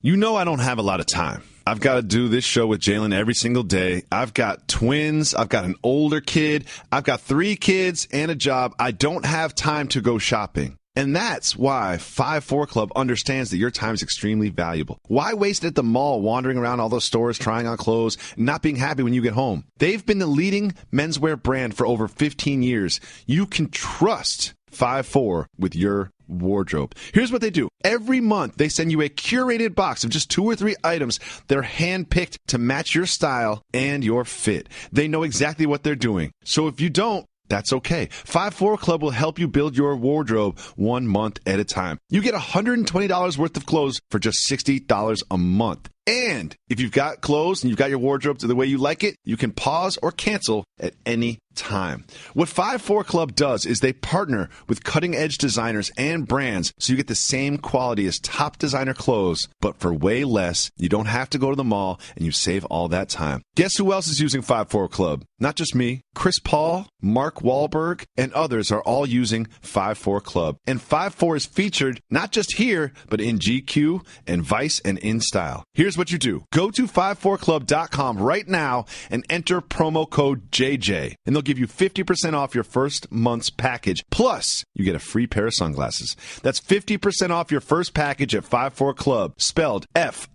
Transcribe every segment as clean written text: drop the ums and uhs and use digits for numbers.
You know I don't have a lot of time. I've got to do this show with Jalen every single day. I've got twins. I've got an older kid. I've got 3 kids and a job. I don't have time to go shopping. And that's why 5-4 Club understands that your time is extremely valuable. Why waste it at the mall wandering around all those stores trying on clothes and not being happy when you get home? They've been the leading menswear brand for over 15 years. You can trust 5-4 with your wardrobe. Here's what they do. Every month, they send you a curated box of just 2 or 3 items that are handpicked to match your style and your fit. They know exactly what they're doing. So if you don't, that's okay. 5-4 Club will help you build your wardrobe 1 month at a time. You get $120 worth of clothes for just $60 a month. And if you've got clothes and you've got your wardrobe to the way you like it, you can pause or cancel at any time. What 5-4 Club does is they partner with cutting-edge designers and brands so you get the same quality as top designer clothes, but for way less. You don't have to go to the mall, and you save all that time. Guess who else is using 5-4 Club? Not just me. Chris Paul, Mark Wahlberg, and others are all using 5-4 Club. And 5-4 is featured not just here, but in GQ and Vice and InStyle. Here's what you do. Go to 54club.com right now and enter promo code JJ. And they'll give you 50% off your first month's package. Plus, you get a free pair of sunglasses. That's 50% off your first package at 54 Club, spelled FIVEFOUR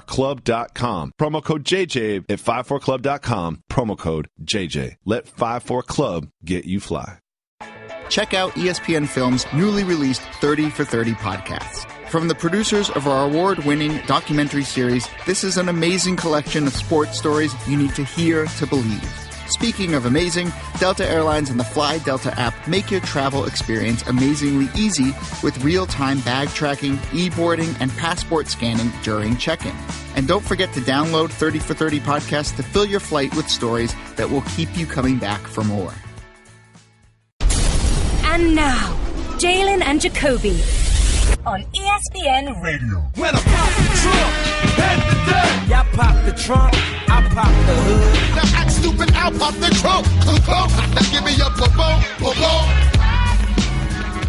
Club.com. Promo code JJ at 54club.com. Promo code JJ. Let 54 Club get you fly. Check out ESPN Films' newly released 30 for 30 podcasts. From the producers of our award-winning documentary series, this is an amazing collection of sports stories you need to hear to believe. Speaking of amazing, Delta Airlines and the Fly Delta app make your travel experience amazingly easy with real-time bag tracking, e-boarding, and passport scanning during check-in. And don't forget to download 30 for 30 podcasts to fill your flight with stories that will keep you coming back for more. And now, Jalen and Jacoby on ESPN Radio. When I pop the trunk, head the dirt. Y'all pop the trunk, I pop the hood. Now act stupid, I'll pop the trunk. Now give me a boom.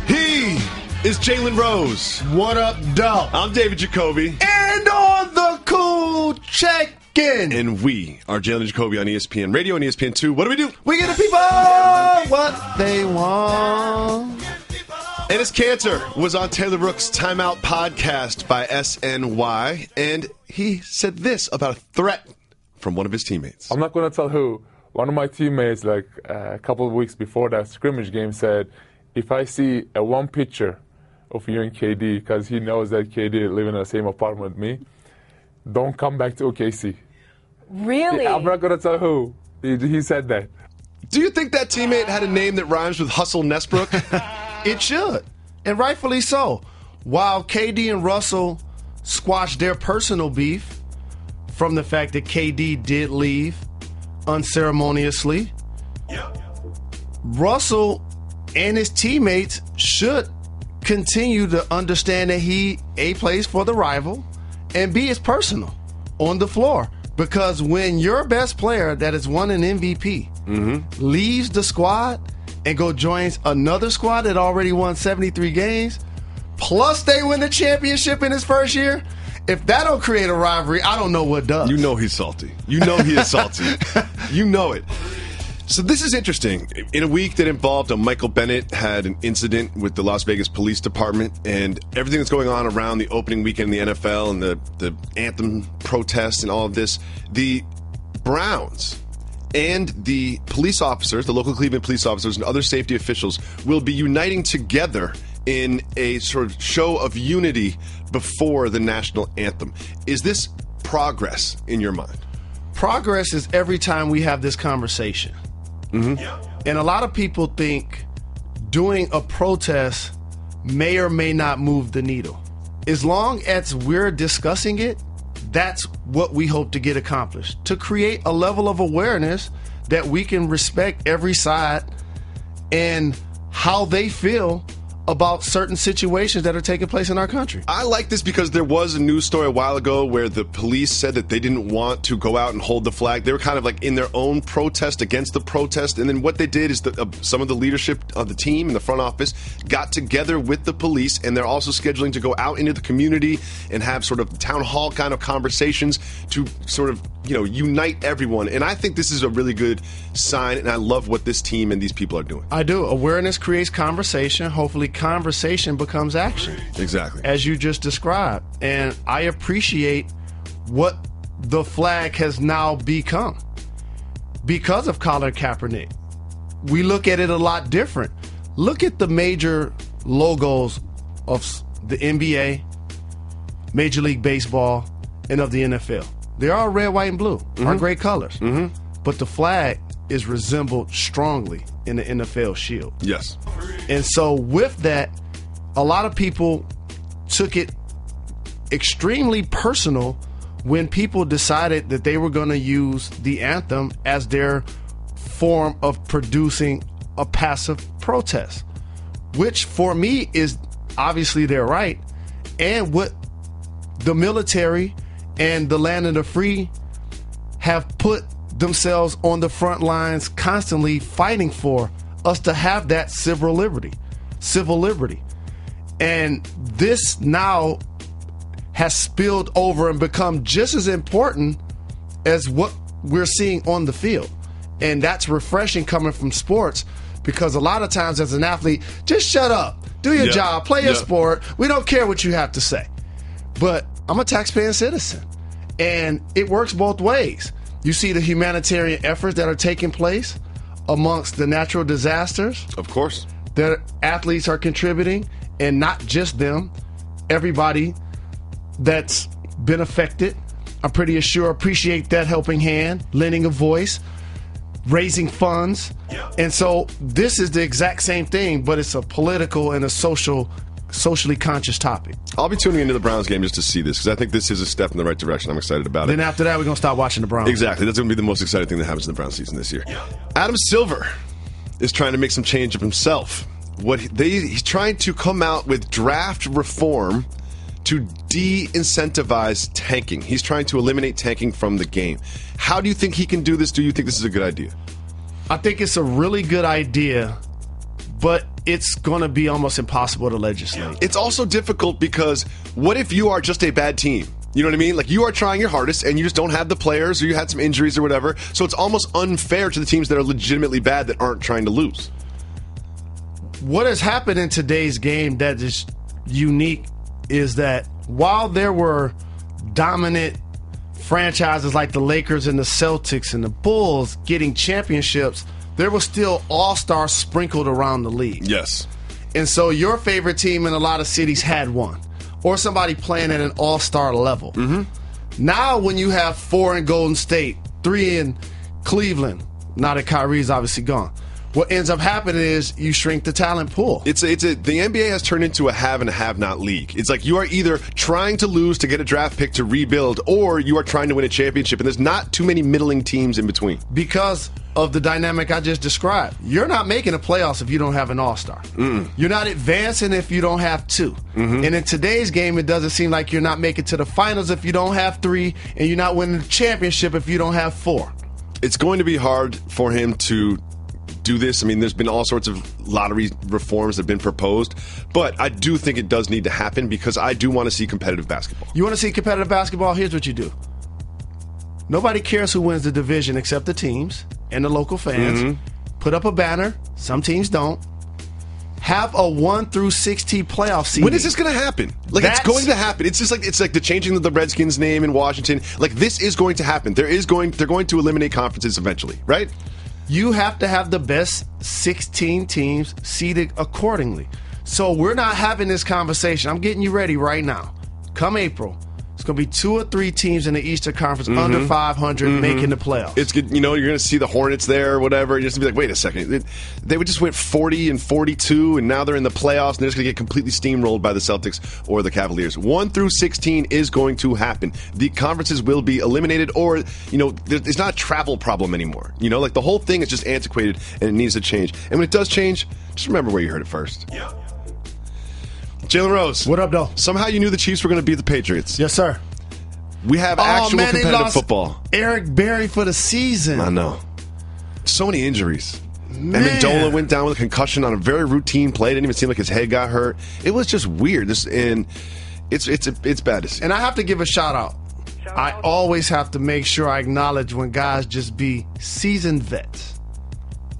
He is Jalen Rose. What up, dog? I'm David Jacoby. And on the cool check-in. And we are Jalen and Jacoby on ESPN Radio and ESPN2. What do? We give the people what they want. Enes Kanter was on Taylor Rook's Timeout podcast by SNY, and he said this about a threat from one of his teammates. I'm not going to tell who. One of my teammates, like a couple of weeks before that scrimmage game, said, if I see one picture of you and KD, because he knows that KD live in the same apartment with me, don't come back to OKC. Really? I'm not going to tell who. He said that. Do you think that teammate had a name that rhymes with Hustle Nesbrook? It should, and rightfully so. While KD and Russell squashed their personal beef from the fact that KD did leave unceremoniously, Russell and his teammates should continue to understand that he, A, plays for the rival, and B, is personal on the floor. Because when your best player that has won an MVP leaves the squad and joins another squad that already won 73 games, plus they win the championship in his first year, if that don't create a rivalry, I don't know what does. You know he's salty. You know he is salty. You know it. So this is interesting. In a week that involved Michael Bennett had an incident with the Las Vegas Police Department, and everything that's going on around the opening weekend in the NFL and the anthem protests and all of this, the Browns and the police officers, the local Cleveland police officers and other safety officials will be uniting together in a sort of show of unity before the national anthem. Is this progress in your mind? Progress is every time we have this conversation. And a lot of people think doing a protest may or may not move the needle. As long as we're discussing it, that's what we hope to get accomplished, to create a level of awareness that we can respect every side and how they feel about certain situations that are taking place in our country. I like this because there was a news story a while ago where the police said that they didn't want to go out and hold the flag. They were kind of like in their own protest against the protest. And then what they did is some of the leadership of the team in the front office got together with the police, and they're also scheduling to go out into the community and have sort of town hall kind of conversations to sort of, unite everyone. And I think this is a really good sign, and I love what this team and these people are doing. I do. Awareness creates conversation. Hopefully conversation becomes action. Exactly. As you just described. And I appreciate what the flag has now become because of Colin Kaepernick. We look at it a lot different. Look at the major logos of the NBA, Major League Baseball, and of the NFL. They are red, white, and blue, our great colors. But the flag is resembled strongly in the NFL shield. Yes. And so with that, a lot of people took it extremely personal when people decided that they were going to use the anthem as their form of producing a passive protest, which for me is obviously their right, and what the military and the land of the free have put themselves on the front lines constantly fighting for us to have that civil liberty. And this now has spilled over and become just as important as what we're seeing on the field. And that's refreshing coming from sports, because a lot of times as an athlete, just shut up, do your job, play your sport. We don't care what you have to say. But I'm a taxpaying citizen, and it works both ways. You see the humanitarian efforts that are taking place amongst the natural disasters. Of course. That athletes are contributing, and not just them. Everybody that's been affected, I'm pretty sure, appreciate that helping hand, lending a voice, raising funds. And so this is the exact same thing, but it's a political and a socially conscious topic. I'll be tuning into the Browns game just to see this, because I think this is a step in the right direction. I'm excited about it. Then after that, we're going to start watching the Browns. Exactly. That's going to be the most exciting thing that happens in the Browns season this year. Adam Silver is trying to make some change of himself. He's trying to come out with draft reform to de-incentivize tanking. He's trying to eliminate tanking from the game. How do you think he can do this? Do you think this is a good idea? I think it's a really good idea, but it's going to be almost impossible to legislate. It's also difficult because what if you are just a bad team? You know what I mean? Like, you are trying your hardest and you just don't have the players, or you had some injuries or whatever. So it's almost unfair to the teams that are legitimately bad that aren't trying to lose. What has happened in today's game that is unique is that while there were dominant franchises like the Lakers and the Celtics and the Bulls getting championships, there was still all-stars sprinkled around the league. Yes. And so your favorite team in a lot of cities had one, or somebody playing at an all-star level. Now when you have 4 in Golden State, 3 in Cleveland, now that Kyrie's obviously gone, what ends up happening is you shrink the talent pool. The NBA has turned into a have and a have-not league. It's like you are either trying to lose to get a draft pick to rebuild, or you are trying to win a championship, and there's not too many middling teams in between. Because of the dynamic I just described. You're not making the playoffs if you don't have an all-star. You're not advancing if you don't have 2. And in today's game, it doesn't seem like you're not making to the finals if you don't have 3, and you're not winning the championship if you don't have 4. It's going to be hard for him to do this. I mean, there's been all sorts of lottery reforms that have been proposed, but I do think it does need to happen, because I do want to see competitive basketball. You want to see competitive basketball? Here's what you do. Nobody cares who wins the division except the teams and the local fans. Put up a banner. Some teams don't. Have a 1 through 16 playoff season. When is this going to happen? It's going to happen. It's just like the changing of the Redskins name in Washington. Like, this is going to happen. They're going to eliminate conferences eventually, right? You have to have the best 16 teams seeded accordingly. So we're not having this conversation. I'm getting you ready right now. Come April, it's going to be 2 or 3 teams in the Eastern Conference under 500 making the playoffs. It's good. You're going to see the Hornets there or whatever. You're just going to be like, wait a second. They would just went 40 and 42, and now they're in the playoffs, and they're just going to get completely steamrolled by the Celtics or the Cavaliers. 1 through 16 is going to happen. The conferences will be eliminated, or, it's not a travel problem anymore. The whole thing is just antiquated, and it needs to change. And when it does change, just remember where you heard it first. Jalen Rose. What up, though? Somehow you knew the Chiefs were going to beat the Patriots. Yes, sir. We have actual man, competitive football. Eric Berry for the season. I know. So many injuries. Man. And Amendola went down with a concussion on a very routine play. It didn't even seem like his head got hurt. It was just weird. It's bad to see. And I have to give a shout out. I always have to make sure I acknowledge when guys just be seasoned vets.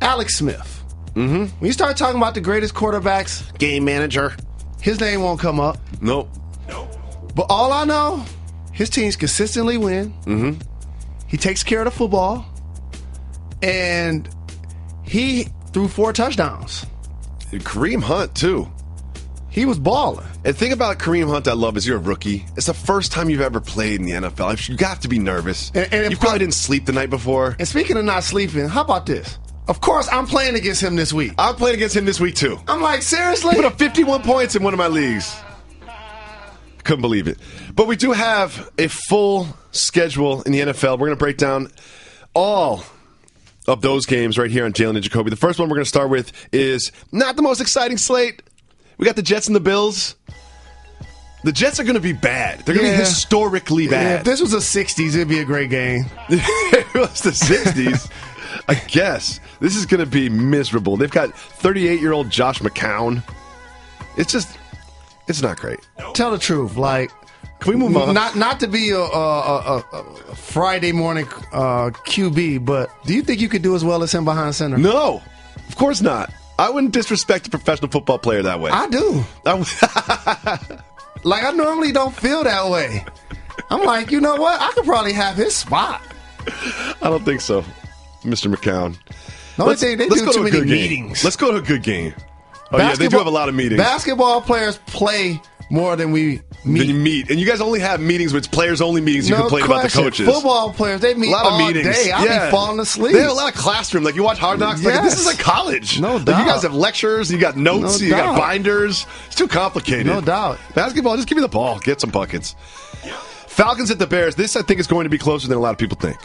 Alex Smith. Mm-hmm. When you start talking about the greatest quarterbacks, Game manager. his name won't come up. Nope. But all I know, his teams consistently win. Mm-hmm. He takes care of the football. And he threw 4 touchdowns. Kareem Hunt, too. He was balling. And the thing about Kareem Hunt I love is you're a rookie. It's the first time you've ever played in the NFL. You got to be nervous. And you probably didn't sleep the night before. And speaking of not sleeping, how about this? Of course, I'm playing against him this week. I'm playing against him this week, too. I'm like, seriously? He put up 51 points in one of my leagues. Couldn't believe it. But we do have a full schedule in the NFL. We're going to break down all of those games right here on Jalen and Jacoby. The first one we're going to start with is not the most exciting slate. We got the Jets and the Bills. The Jets are going to be bad. They're going to be historically bad. If this was the 60s, it'd be a great game. It was the 60s. I guess. This is going to be miserable. They've got 38-year-old Josh McCown. It's not great. Tell the truth. Like, can we move on? Not to be a Friday morning QB, but do you think you could do as well as him behind center? No, of course not. I wouldn't disrespect a professional football player that way. I do. Like, I normally don't feel that way. I'm like, you know what? I could probably have his spot. I don't think so, Mr. McCown. The only thing, they do too many meetings. Let's go to a good game. Oh, yeah, they do have a lot of meetings. Basketball players play more than we meet. Then you meet. And you guys only have meetings with players-only meetings. You complain about the coaches. Football players, they meet a lot all of meetings. day. I'll be falling asleep. They have a lot of classroom. Like, you watch Hard Knocks. Yes. Like, this is like college. No Like, doubt. you guys have lectures. You got notes. No you got doubt. binders. It's too complicated. No doubt. Basketball, just give me the ball. Get some buckets. Falcons at the Bears. This, I think, is going to be closer than a lot of people think.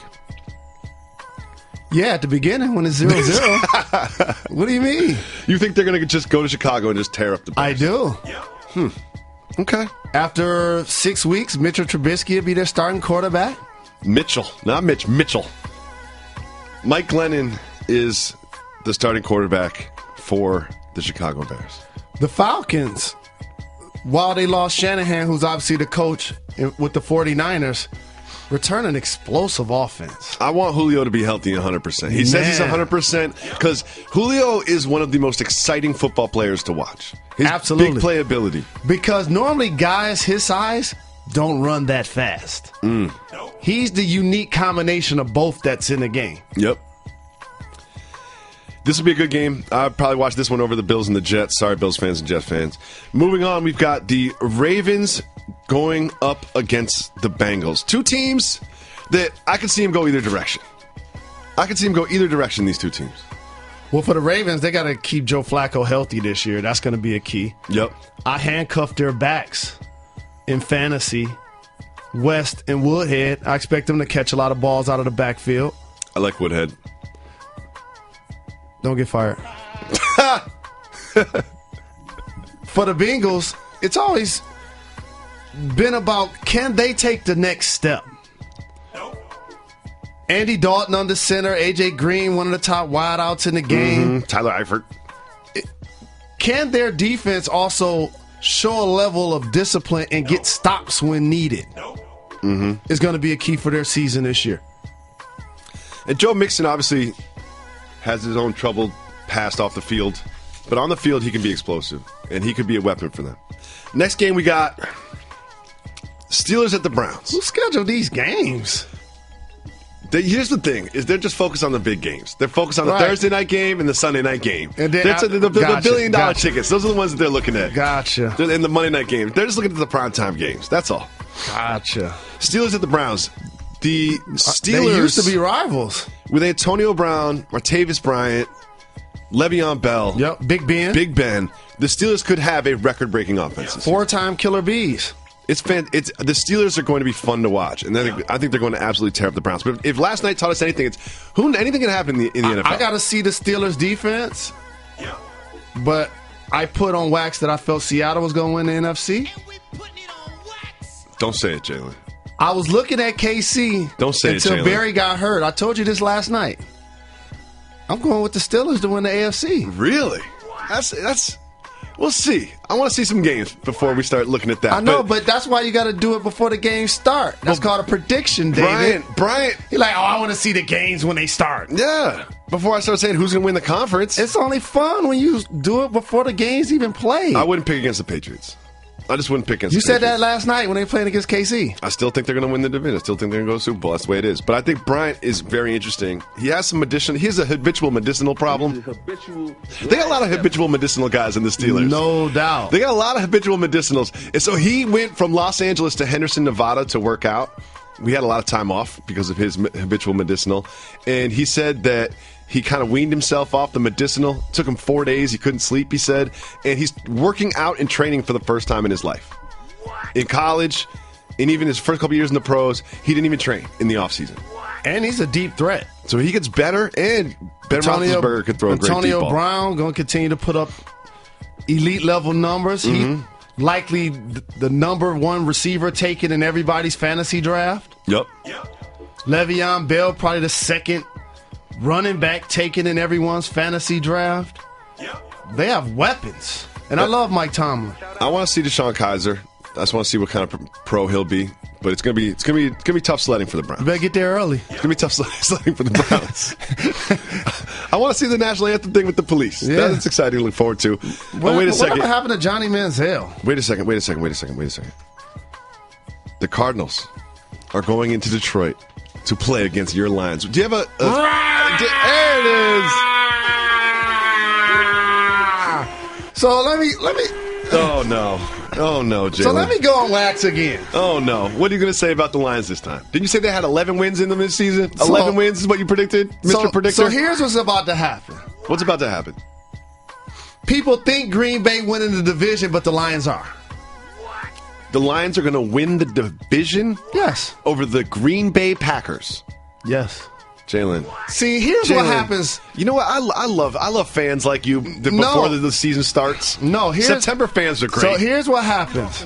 Yeah, at the beginning when it's 0-0. What do you mean? You think they're going to just go to Chicago and just tear up the Bears? I do. Okay. After 6 weeks, Mitchell Trubisky will be their starting quarterback. Mitchell. Not Mitch. Mitchell. Mike Glennon is the starting quarterback for the Chicago Bears. The Falcons, while they lost Shanahan, who's obviously the coach with the 49ers, return an explosive offense. I want Julio to be healthy 100%. He says he's 100% because Julio is one of the most exciting football players to watch. His Absolutely. big playability. Because normally guys his size don't run that fast. He's the unique combination of both that's in the game. Yep. This will be a good game. I'll probably watch this one over the Bills and the Jets. Sorry, Bills fans and Jets fans. Moving on, we've got the Ravens going up against the Bengals. Two teams that I can see them go either direction. These two teams. Well, for the Ravens, they got to keep Joe Flacco healthy this year. That's going to be a key. Yep. I handcuffed their backs in fantasy. West and Woodhead, I expect them to catch a lot of balls out of the backfield. I like Woodhead. Don't get fired. For the Bengals, it's always been about, can they take the next step? Andy Dalton under center, A.J. Green, one of the top wideouts in the game. Tyler Eifert. Can their defense also show a level of discipline and get stops when needed? Is going to be a key for their season this year. And Joe Mixon obviously has his own troubled past off the field. But on the field, he can be explosive. And he could be a weapon for them. Next game we got Steelers at the Browns. Who scheduled these games? Here's the thing, is they're just focused on the big games. They're focused on the Thursday night game and the Sunday night game. And then, That's the gotcha, billion-dollar tickets. Those are the ones that they're looking at. Gotcha. And the Monday night games. They're just looking at the primetime games. That's all. Gotcha. Steelers at the Browns. The Steelers They used to be rivals. with Antonio Brown, Martavis Bryant, Le'Veon Bell. Yep, Big Ben. Big Ben. The Steelers could have a record-breaking offense. this year. 4-time Killer Bees. It's the Steelers are going to be fun to watch, and I think they're going to absolutely tear up the Browns. But if last night taught us anything, it's anything can happen in the NFL. I got to see the Steelers defense, but I put on wax that I felt Seattle was going to win the NFC. Don't say it, Jalen. I was looking at KC Don't say until it, Jalen. Barry got hurt. I told you this last night. I'm going with the Steelers to win the AFC. Really? That's. We'll see. I want to see some games before we start looking at that. I know, but that's why you got to do it before the games start. That's called a prediction, David. Brian. You're like, I want to see the games when they start. Yeah. Before I start saying who's going to win the conference. It's only fun when you do it before the games even play. I wouldn't pick against the Patriots. I just wouldn't pick against You the said Patriots. that last night when they were playing against KC. I still think they're going to win the division. I still think they're going to go to the Super Bowl. That's the way it is. But I think Bryant is very interesting. He has some he has a habitual medicinal problem. They got a lot of habitual medicinal guys in the Steelers. No doubt. They got a lot of habitual medicinals. And so he went from Los Angeles to Henderson, Nevada to work out. We had a lot of time off because of his habitual medicinal. And he said that he kind of weaned himself off the medicinal. It took him 4 days. He couldn't sleep, he said. And he's working out and training for the first time in his life. In college, and even his first couple years in the pros, he didn't even train in the offseason. And he's a deep threat. So he gets better, and Ben Roethlisberger could throw a great deep Antonio ball. Brown going to continue to put up elite-level numbers. He's likely the number one receiver taken in everybody's fantasy draft. Yep. Le'Veon Bell, probably the second running back taken in everyone's fantasy draft. They have weapons. And I love Mike Tomlin. I want to see Deshaun Kaiser. I just want to see what kind of pro he'll be. But it's gonna be tough sledding for the Browns. You better get there early. It's gonna be tough sledding for the Browns. I want to see the national anthem thing with the police. Yeah. That's exciting to look forward to. Wait a second. What happened to Johnny Manziel? Wait a second. The Cardinals are going into Detroit to play against your Lions. Do you have there it is. So let me. Oh no, Jalen. So let me go on wax again. Oh no, what are you going to say about the Lions this time? Didn't you say they had 11 wins in them this season? 11 wins is what you predicted, Mr. Predictor. So here's what's about to happen. What's about to happen? People think Green Bay winning the division, but the Lions are. The Lions are going to win the division? Yes. Over the Green Bay Packers. Yes. Jalen. See, here's what happens. You know what? I love fans like you before the season starts. No, September fans are great. So here's what happens.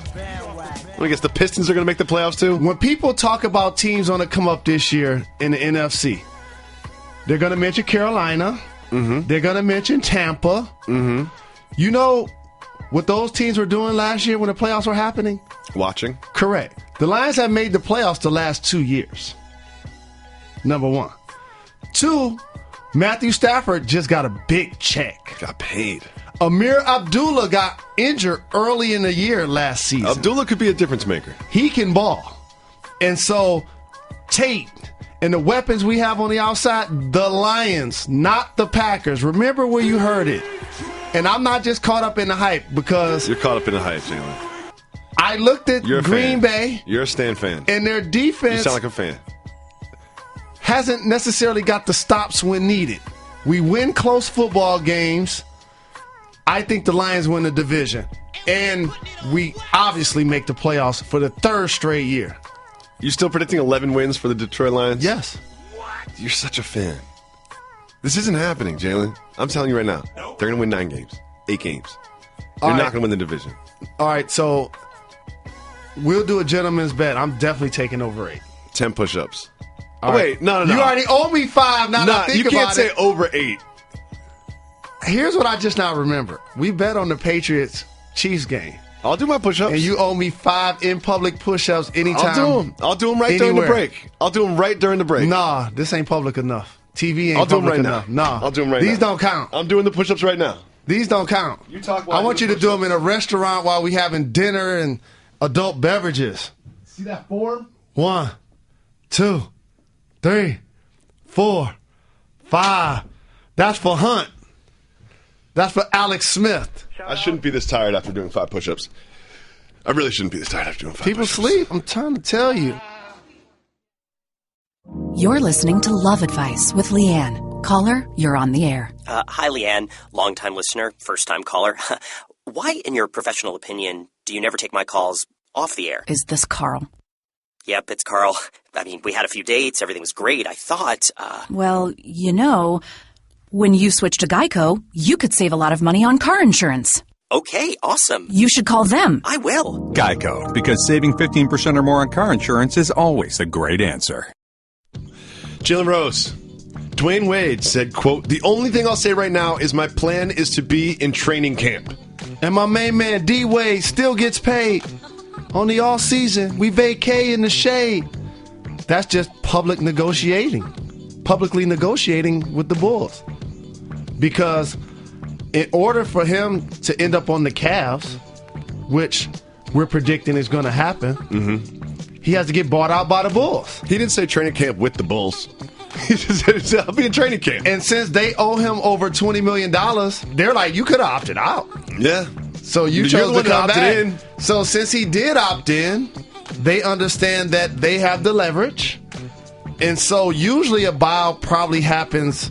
I guess the Pistons are going to make the playoffs too? When people talk about teams on the come up this year in the NFC, they're going to mention Carolina. Mm-hmm. They're going to mention Tampa. Mm-hmm. You know what those teams were doing last year when the playoffs were happening? Watching. Correct. The Lions have made the playoffs the last 2 years. Number one. 2, Matthew Stafford just got a big check. Got paid. Amir Abdullah got injured early in the year last season. Abdullah could be a difference maker. He can ball. And so Tate and the weapons we have on the outside, the Lions, not the Packers. Remember where you heard it. And I'm not just caught up in the hype because... You're caught up in the hype, Jalen. I looked at Green Bay. You're a Stan fan. And their defense... You sound like a fan. Hasn't necessarily got the stops when needed. We win close football games. I think the Lions win the division. And we obviously make the playoffs for the 3rd straight year. You still predicting 11 wins for the Detroit Lions? Yes. You're such a fan. This isn't happening, Jalen. I'm telling you right now. They're going to win 9 games. 8 games. They're not going to win the division. All right, so we'll do a gentleman's bet. I'm definitely taking over 8. 10 push-ups. Wait, no. You already owe me 5. Now that I think you can't about say it. over 8. Here's what I just now remember. We bet on the Patriots-Chiefs game. I'll do my push-ups. And you owe me 5 in-public push-ups anytime. I'll do them right during the break. I'll do them right during the break. Nah, this ain't public enough. TV ain't I'll do them public right enough. now. Nah. I'll do them right now. These don't count. I'm doing the push-ups right now. These don't count. You talk I want you to do them in a restaurant while we having dinner and adult beverages. See that form? 1, 2, 3, 4, 5. That's for Hunt. That's for Alex Smith. I shouldn't be this tired after doing 5 push-ups. I really shouldn't be this tired after doing 5 People push-ups. sleep. I'm trying to tell you. You're listening to Love Advice with Leanne. Caller, you're on the air. Hi, Leanne. Long-time listener, first-time caller. Why, in your professional opinion, do you never take my calls off the air? Is this Carl? Yep, it's Carl. I mean, we had a few dates. Everything was great. I thought, Well, you know, when you switch to Geico, you could save a lot of money on car insurance. Okay, awesome. You should call them. I will. Geico, because saving 15% or more on car insurance is always a great answer. Jalen Rose. Dwayne Wade said, quote, "The only thing I'll say right now is my plan is to be in training camp." And my main man, D. Wade, still gets paid. On the all season, we vacay in the shade. That's just publicly negotiating with the Bulls. Because in order for him to end up on the Cavs, which we're predicting is going to happen, he has to get bought out by the Bulls. He didn't say training camp with the Bulls. He just said, "I'll be in training camp." And since they owe him over $20 million, they're like, you could have opted out. Yeah. So you chose to come back. In. So since he did opt in, they understand that they have the leverage. And so usually a buyout probably happens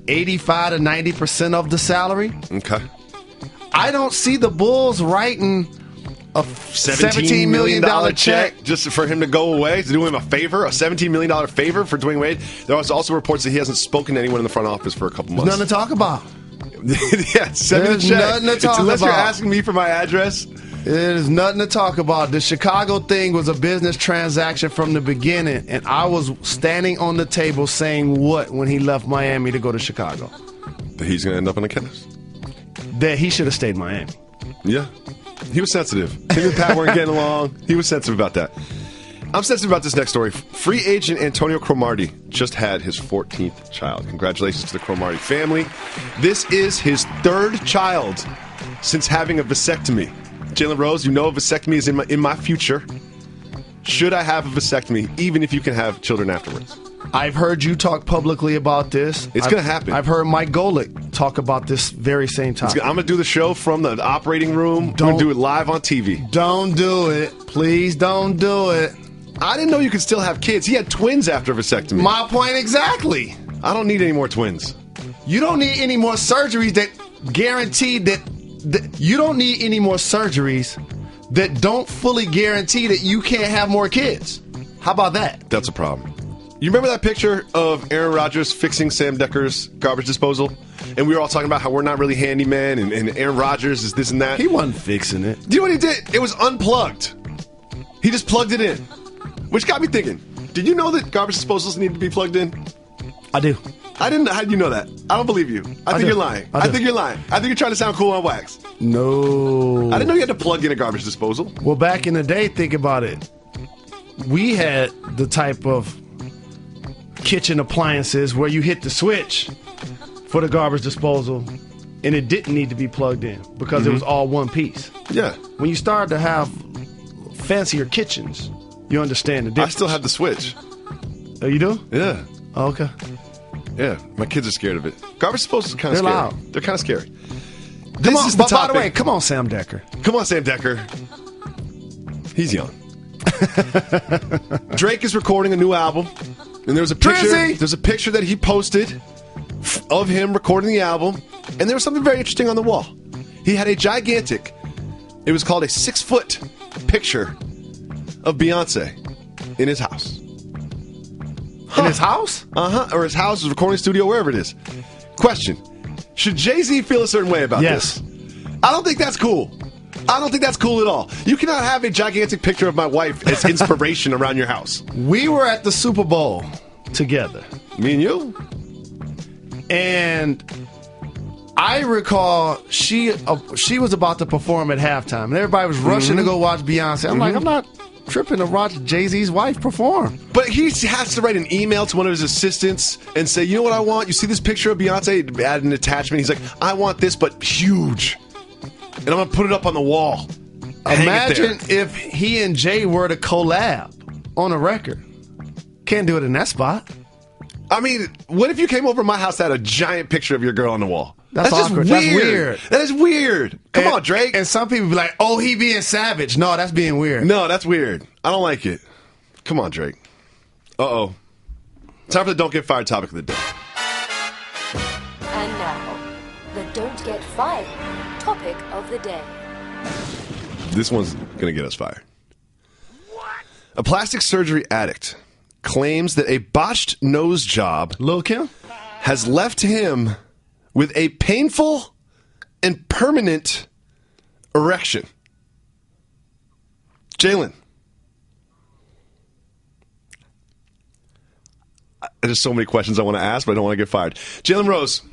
85 to 90% of the salary. Okay. I don't see the Bulls writing a $17 million check just for him to go away, to do him a favor, a $17 million favor for Dwayne Wade. There was also reports that he hasn't spoken to anyone in the front office for a couple months. Nothing to talk about. Yeah, send me the check. Nothing to talk Unless about. you're asking me for my address. There's nothing to talk about. The Chicago thing was a business transaction from the beginning, and I was standing on the table saying what when he left Miami to go to Chicago? That he's going to end up in the Cavs. That he should have stayed in Miami. Yeah. He was sensitive. Him and Pat weren't getting along. He was sensitive about that. I'm sensitive about this next story. Free agent Antonio Cromartie just had his 14th child. Congratulations to the Cromartie family. This is his third child since having a vasectomy. Jalen Rose, you know a vasectomy is in my future. Should I have a vasectomy, even if you can have children afterwards? I've heard you talk publicly about this. It's going to happen. I've heard Mike Golick talk about this very same topic. I'm going to do the show from the operating room. I'm going to do it live on TV. Don't do it. Please don't do it. I didn't know you could still have kids. He had twins after a vasectomy. My point exactly. I don't need any more twins. You don't need any more surgeries that guarantee that you don't need any more surgeries that don't fully guarantee that you can't have more kids. How about that? That's a problem. You remember that picture of Aaron Rodgers fixing Sam Decker's garbage disposal? And we were all talking about how we're not really handyman and Aaron Rodgers is this and that. He wasn't fixing it. Do you know what he did? It was unplugged. He just plugged it in. Which got me thinking, did you know that garbage disposals need to be plugged in? I do. I didn't. How did you know that? I don't believe you. I think you're lying. I think you're lying. I think you're trying to sound cool on wax. No. I didn't know you had to plug in a garbage disposal. Well, back in the day, think about it. We had the type of kitchen appliances where you hit the switch for the garbage disposal and it didn't need to be plugged in because it was all one piece. Yeah. When you start to have fancier kitchens, you understand the difference. I still have the switch. Oh, you do? Yeah. Oh, okay. Yeah, my kids are scared of it. Garbage disposals are kind of scary. Loud. They're kind of scary. Come on, but by the way, come on, Sam Decker. Come on, Sam Decker. He's young. Drake is recording a new album, and there's a picture. Drizzy! There's a picture that he posted of him recording the album, and there was something very interesting on the wall. He had a gigantic. It was called a 6-foot picture of Beyonce in his house. In his house? Or his house, his recording studio, wherever it is. Question. Should Jay-Z feel a certain way about this? I don't think that's cool. I don't think that's cool at all. You cannot have a gigantic picture of my wife as inspiration around your house. We were at the Super Bowl together. Me and you? And I recall she was about to perform at halftime, and everybody was rushing to go watch Beyonce. I'm like, I'm not tripping to watch Jay-Z's wife perform. But he has to write an email to one of his assistants and say, you know what I want? You see this picture of Beyonce? Add an attachment. He's like, I want this, but huge. And I'm going to put it up on the wall. Imagine if he and Jay were to collab on a record. Can't do it in that spot. I mean, what if you came over to my house and had a giant picture of your girl on the wall? That's awkward. Just weird. That's weird. That is weird. Come on, Drake. And some people be like, oh, he being savage. No, that's being weird. No, that's weird. I don't like it. Come on, Drake. Uh-oh. Time for the Don't Get Fired topic of the day. And now, the Don't Get Fired topic of the day. This one's going to get us fired. A plastic surgery addict claims that a botched nose job Lil' Kim has left him with a painful and permanent erection. Jalen. There's so many questions I want to ask, but I don't want to get fired. Jalen Rose,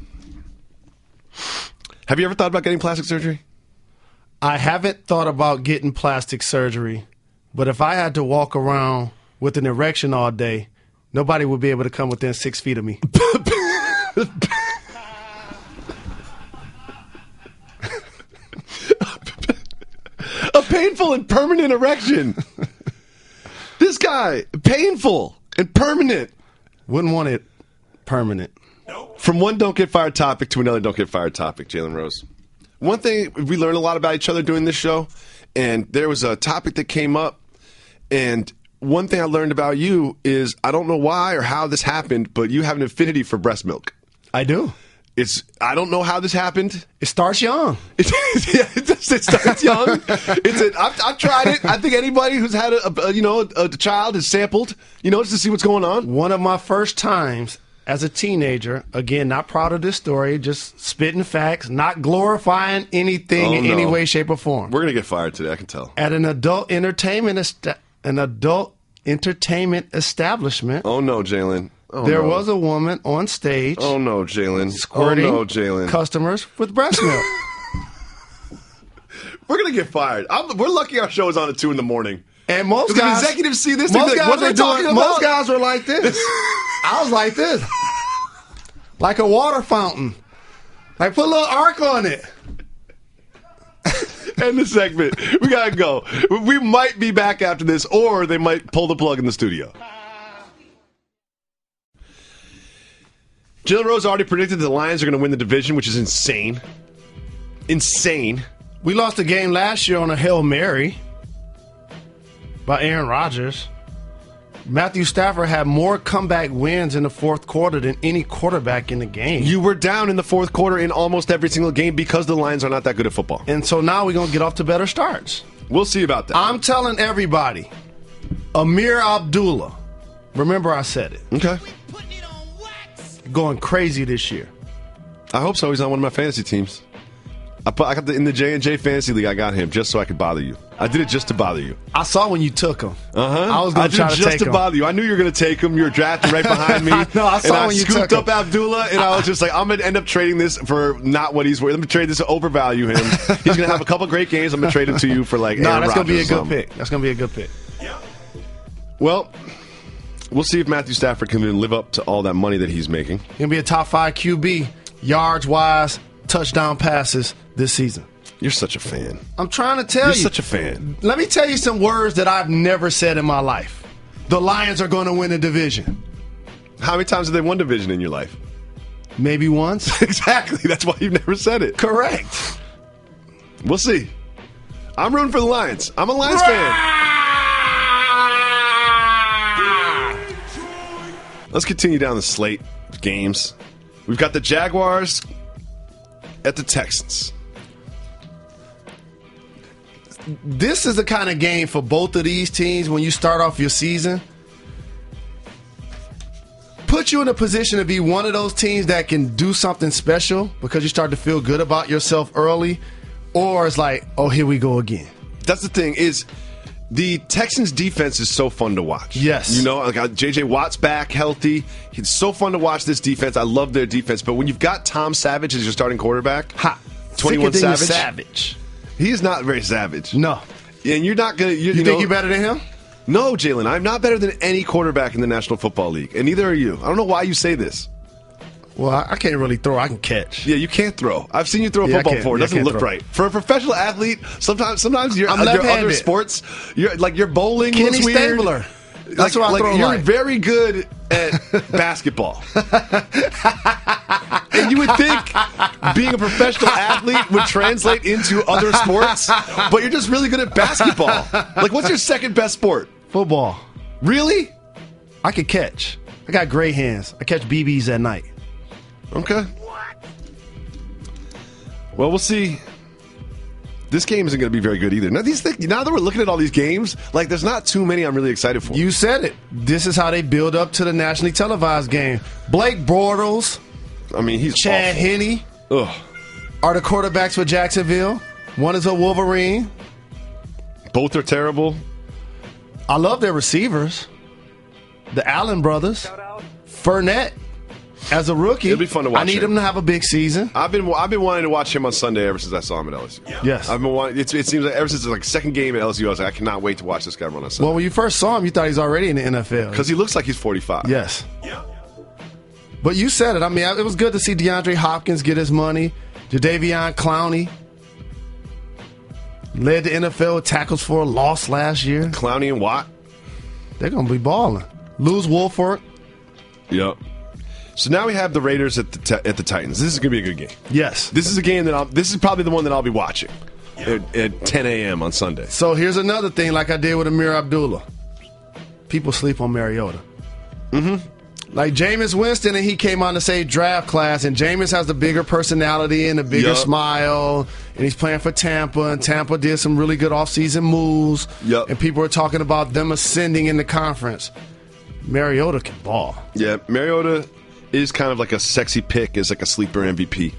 have you ever thought about getting plastic surgery? I haven't thought about getting plastic surgery, but if I had to walk around with an erection all day, nobody would be able to come within 6 feet of me. A painful and permanent erection. This guy, painful and permanent. Wouldn't want it permanent. From one don't get fired topic to another don't get fired topic, Jalen Rose. One thing, we learned a lot about each other doing this show, and there was a topic that came up, and one thing I learned about you is, I don't know why or how this happened, but you have an affinity for breast milk. I do. I don't know how this happened. It starts young. It starts young. I've tried it. I think anybody who's had a child has sampled, just to see what's going on. One of my first times as a teenager, again, not proud of this story, just spitting facts, not glorifying anything in any way, shape, or form. We're gonna get fired today. I can tell. At an adult entertainment establishment. Oh no, Jalen. Oh, there was a woman on stage. Oh no, Jalen. Squirting customers with breast milk. We're gonna get fired. We're lucky our show is on at 2 a.m. And most guys, if executives see this, most, like, guys, what are they talking about? Most guys were like this. I was like this, like a water fountain. Like, put a little arc on it. End the segment. We gotta go. We might be back after this, or they might pull the plug in the studio. Jalen Rose already predicted the Lions are going to win the division, which is insane. Insane. We lost a game last year on a Hail Mary by Aaron Rodgers. Matthew Stafford had more comeback wins in the fourth quarter than any quarterback in the game. You were down in the fourth quarter in almost every single game because the Lions are not that good at football. And so now we're going to get off to better starts. We'll see about that. I'm telling everybody, Amir Abdullah, remember I said it. Okay. Going crazy this year. I hope so. He's on one of my fantasy teams. I got in the J&J Fantasy League, I got him just so I could bother you. I did it just to bother you. I saw when you took him. I was going to try to take him. just to bother you. I knew you were going to take him. You were drafting right behind me. No, I saw when you took him. I scooped up Abdullah, and I was just like, I'm going to end up trading this for not what he's worth. I'm going to trade this to overvalue him. He's going to have a couple great games. I'm going to trade him to you for like Aaron that's going to be a good something. pick. That's going to be a good pick. Well, we'll see if Matthew Stafford can live up to all that money that he's making. He's going to be a top 5 QB, yards-wise, touchdown passes this season. You're such a fan. I'm trying to tell you. You're such a fan. Let me tell you some words that I've never said in my life. The Lions are going to win a division. How many times have they won division in your life? Maybe once. Exactly. That's why you've never said it. Correct. We'll see. I'm rooting for the Lions. I'm a Lions fan. Let's continue down the slate of games. We've got the Jaguars at the Texans. This is the kind of game for both of these teams when you start off your season. Put you in a position to be one of those teams that can do something special because you start to feel good about yourself early, or it's like, oh, here we go again. That's the thing is the Texans defense is so fun to watch. Yes. Like J.J. Watt's back healthy. It's so fun to watch this defense. I love their defense. But when you've got Tom Savage as your starting quarterback, 21 Savage. He's not very savage. No. And you're not going to... You think you're better than him? No, Jalen. I'm not better than any quarterback in the National Football League. And neither are you. I don't know why you say this. Well, I can't really throw. I can catch. Yeah, you can't throw. I've seen you throw a football before. It doesn't look right. For a professional athlete, sometimes you're other sports, you're bowling. Kenny Stabler. That's what I throw. You're very good at basketball. And you would think being a professional athlete would translate into other sports, but you're just really good at basketball. Like, what's your second best sport? Football. Really? I can catch. I got great hands. I catch BBs at night. Okay. Well, we'll see. This game isn't going to be very good either. Now that we're looking at all these games, like, there's not too many I'm really excited for. You said it. This is how they build up to the nationally televised game. Blake Bortles, he's Chad awful. Henne Ugh. are the quarterbacks for Jacksonville. One is a Wolverine. Both are terrible. I love their receivers. The Allen brothers. Fournette, as a rookie. It'll be fun to watch. I need him to have a big season. I've been wanting to watch him on Sunday ever since I saw him at LSU. Yes. I've been wanting. It seems like ever since the second game at LSU, I was like, I cannot wait to watch this guy run on Sunday. Well, when you first saw him, you thought he's already in the NFL. Because he looks like he's 45. Yes. But you said it. I mean, it was good to see DeAndre Hopkins get his money. Jadeveon Clowney led the NFL with tackles for a loss last year. Clowney and Watt. They're going to be balling. Lose Wolford. Yep. So now we have the Raiders at the Titans. This is going to be a good game. Yes. This is a game this is probably the one that I'll be watching at 10 a.m. on Sunday. So here's another thing like I did with Amir Abdullah. People sleep on Mariota. Mm-hmm. Like Jameis Winston, and he came on the same draft class, and Jameis has the bigger personality and the bigger smile, and he's playing for Tampa, and Tampa did some really good offseason moves, and people are talking about them ascending in the conference. Mariota can ball. Yeah, Mariota is kind of like a sexy pick, is like a sleeper MVP.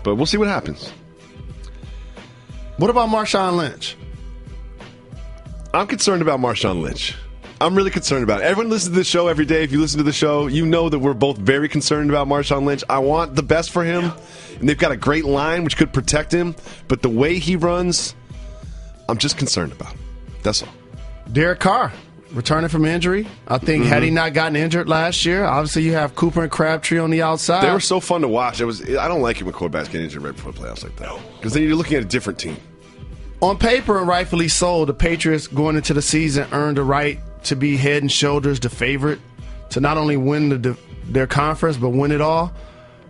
But we'll see what happens. What about Marshawn Lynch? I'm concerned about Marshawn Lynch. I'm really concerned about it. Everyone listens to this show every day. If you listen to the show, you know that we're both very concerned about Marshawn Lynch. I want the best for him, and they've got a great line which could protect him. But the way he runs, I'm just concerned about. That's all. Derek Carr, returning from injury. I think had he not gotten injured last year, obviously you have Cooper and Crabtree on the outside. They were so fun to watch. I don't like it when quarterbacks get injured right before the playoffs like that, because then you're looking at a different team. On paper, and rightfully so, the Patriots going into the season earned the right to be head and shoulders the favorite to not only win their conference, but win it all.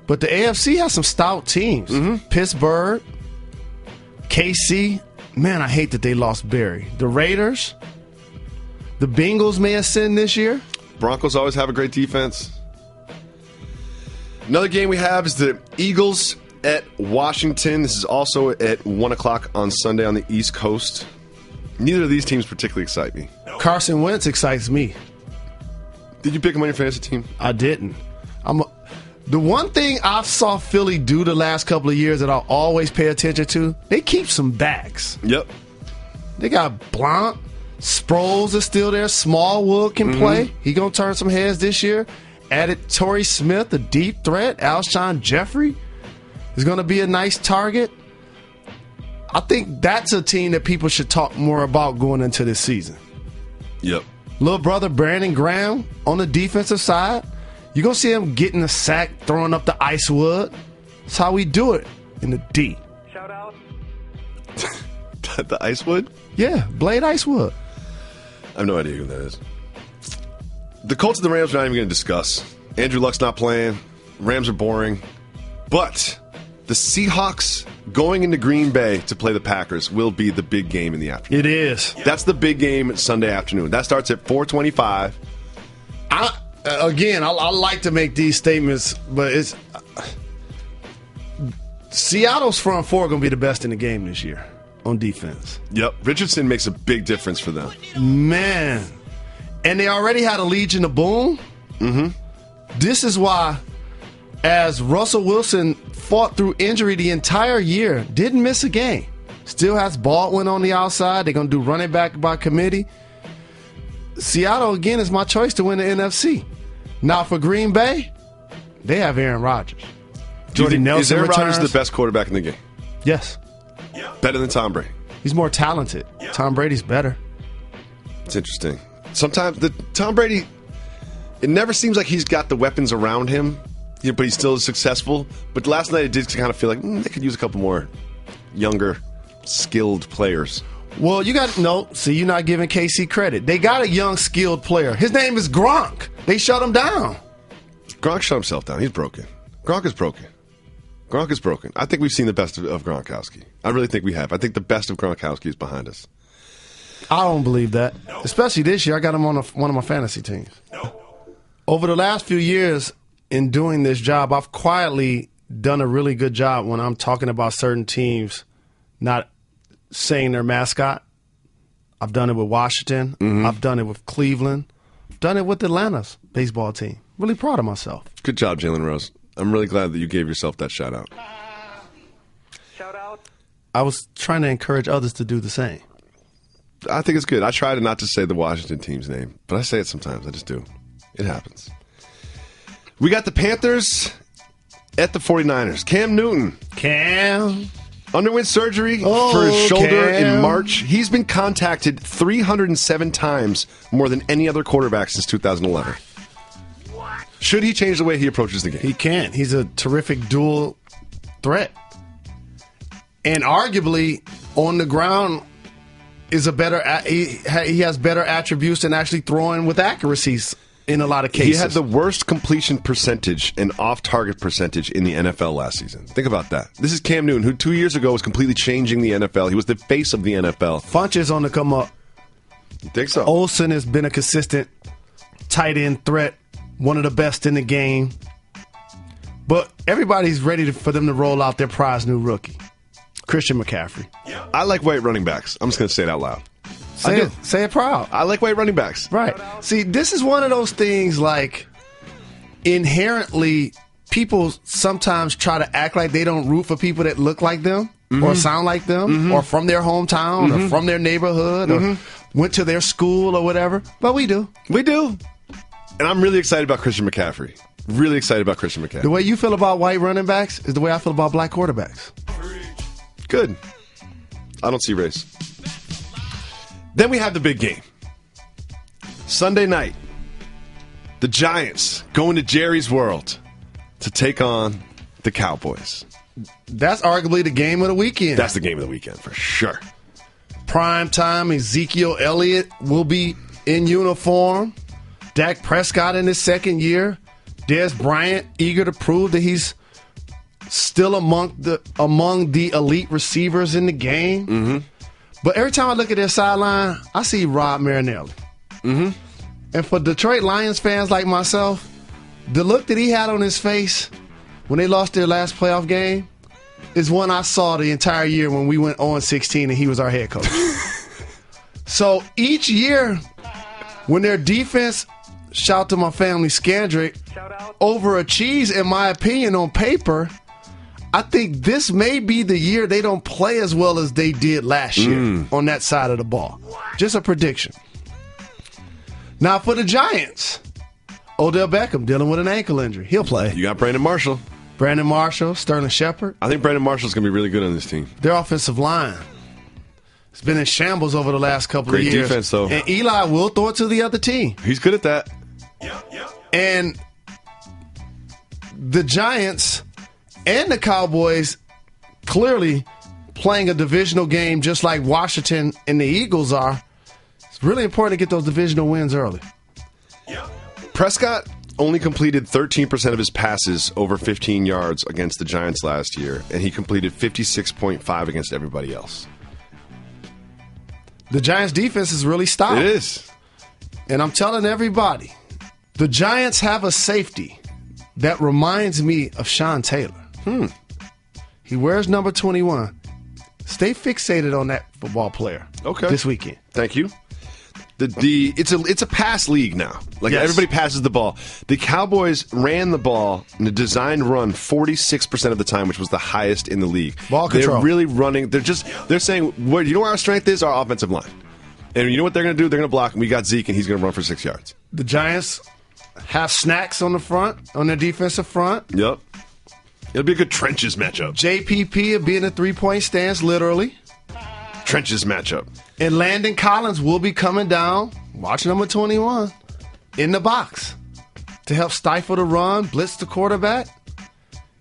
But the AFC has some stout teams. Pittsburgh, KC. Man, I hate that they lost Barry. The Raiders. The Bengals may ascend this year. Broncos always have a great defense. Another game we have is the Eagles at Washington. This is also at 1 o'clock on Sunday on the East Coast. Neither of these teams particularly excite me. Carson Wentz excites me. Did you pick him on your fantasy team? I didn't. The one thing I saw Philly do the last couple of years that I'll always pay attention to, they keep some backs. Yep. They got Blount. Sproles is still there. Smallwood can play. He going to turn some heads this year. Added Torrey Smith, a deep threat. Alshon Jeffrey is going to be a nice target. I think that's a team that people should talk more about going into this season. Yep. Little brother Brandon Graham on the defensive side. You're going to see him getting the sack, throwing up the ice wood. That's how we do it in the D. Shout out. The Icewood? Yeah, Blade Icewood. I have no idea who that is. The Colts and the Rams are not even going to discuss. Andrew Luck's not playing. Rams are boring. But the Seahawks going into Green Bay to play the Packers will be the big game in the afternoon. It is. That's the big game Sunday afternoon. That starts at 4:25. I like to make these statements, but it's Seattle's front four going to be the best in the game this year on defense. Yep. Richardson makes a big difference for them. Man. And they already had a Legion of Boom. This is why, as Russell Wilson fought through injury the entire year, didn't miss a game. Still has Baldwin on the outside. They're going to do running back by committee. Seattle, again, is my choice to win the NFC. Now, for Green Bay, they have Aaron Rodgers. Jordy Nelson is Aaron Rodgers the best quarterback in the game? Yes. Better than Tom Brady? He's more talented. Tom Brady's better. It's interesting. Sometimes Tom Brady, it never seems like he's got the weapons around him, but he's still successful. But last night it did kind of feel like they could use a couple more younger, skilled players. Well, you're not giving KC credit. They got a young, skilled player. His name is Gronk. They shut him down. Gronk shut himself down. He's broken. Gronk is broken. Gronk is broken. I think we've seen the best of Gronkowski. I really think we have. I think the best of Gronkowski is behind us. I don't believe that. Especially this year. I got him on one of my fantasy teams. Over the last few years in doing this job, I've quietly done a really good job when I'm talking about certain teams not saying their mascot. I've done it with Washington. I've done it with Cleveland. I've done it with Atlanta's baseball team. Really proud of myself. Good job, Jalen Rose. I'm really glad that you gave yourself that shout out. Shout out. I was trying to encourage others to do the same. I think it's good. I try not to say the Washington team's name, but I say it sometimes. I just do. It happens. We got the Panthers at the 49ers. Cam Newton. Underwent surgery for his shoulder in March. He's been contacted 307 times, more than any other quarterback since 2011. Should he change the way he approaches the game? He can. He's a terrific dual threat. And arguably, on the ground, is a better. He has better attributes than actually throwing with accuracies in a lot of cases. He had the worst completion percentage and off-target percentage in the NFL last season. Think about that. This is Cam Newton, who 2 years ago was completely changing the NFL. He was the face of the NFL. Funches on the come up. You think so? Olsen has been a consistent tight end threat, one of the best in the game. But everybody's ready for them to roll out their prize new rookie, Christian McCaffrey. I like white running backs. I'm just going to say it out loud. Say it proud. I like white running backs. Right. See, this is one of those things like inherently people sometimes try to act like they don't root for people that look like them or sound like them or from their hometown or from their neighborhood or went to their school or whatever. But we do. We do. And I'm really excited about Christian McCaffrey. Really excited about Christian McCaffrey. The way you feel about white running backs is the way I feel about black quarterbacks. Good. I don't see race. Then we have the big game. Sunday night. The Giants going to Jerry's World to take on the Cowboys. That's arguably the game of the weekend. That's the game of the weekend for sure. Prime time, Ezekiel Elliott will be in uniform. Dak Prescott in his second year. Dez Bryant eager to prove that he's still among the elite receivers in the game. But every time I look at their sideline, I see Rob Marinelli. And for Detroit Lions fans like myself, the look that he had on his face when they lost their last playoff game is one I saw the entire year when we went 0-16 and he was our head coach. So each year, when their defense, shout to my family, Scandrick, overachieves, in my opinion, on paper, I think this may be the year they don't play as well as they did last year on that side of the ball. Just a prediction. Now for the Giants, Odell Beckham dealing with an ankle injury. He'll play. You got Brandon Marshall. Sterling Shepard. I think Brandon Marshall's going to be really good on this team. Their offensive line has been in shambles over the last couple of years. Great defense, though. And Eli will throw it to the other team. He's good at that. And the Giants and the Cowboys clearly playing a divisional game just like Washington and the Eagles are. It's really important to get those divisional wins early. Prescott only completed 13% of his passes over 15 yards against the Giants last year, and he completed 56.5 against everybody else. The Giants' defense is really stout. It is. And I'm telling everybody, the Giants have a safety that reminds me of Sean Taylor. He wears number 21. Stay fixated on that football player. This weekend. Thank you. It's a pass league now. Everybody passes the ball. The Cowboys ran the ball in a designed run 46% of the time, which was the highest in the league. Ball control. They're really running. They're saying, well, you know where our strength is? Our offensive line. And you know what they're going to do? They're going to block. We got Zeke, and he's going to run for 6 yards. The Giants have snacks on the front, on their defensive front. Yep. It'll be a good trenches matchup. JPP will be in a three-point stance, literally. Trenches matchup. And Landon Collins will be coming down, watch number 21, in the box to help stifle the run, blitz the quarterback.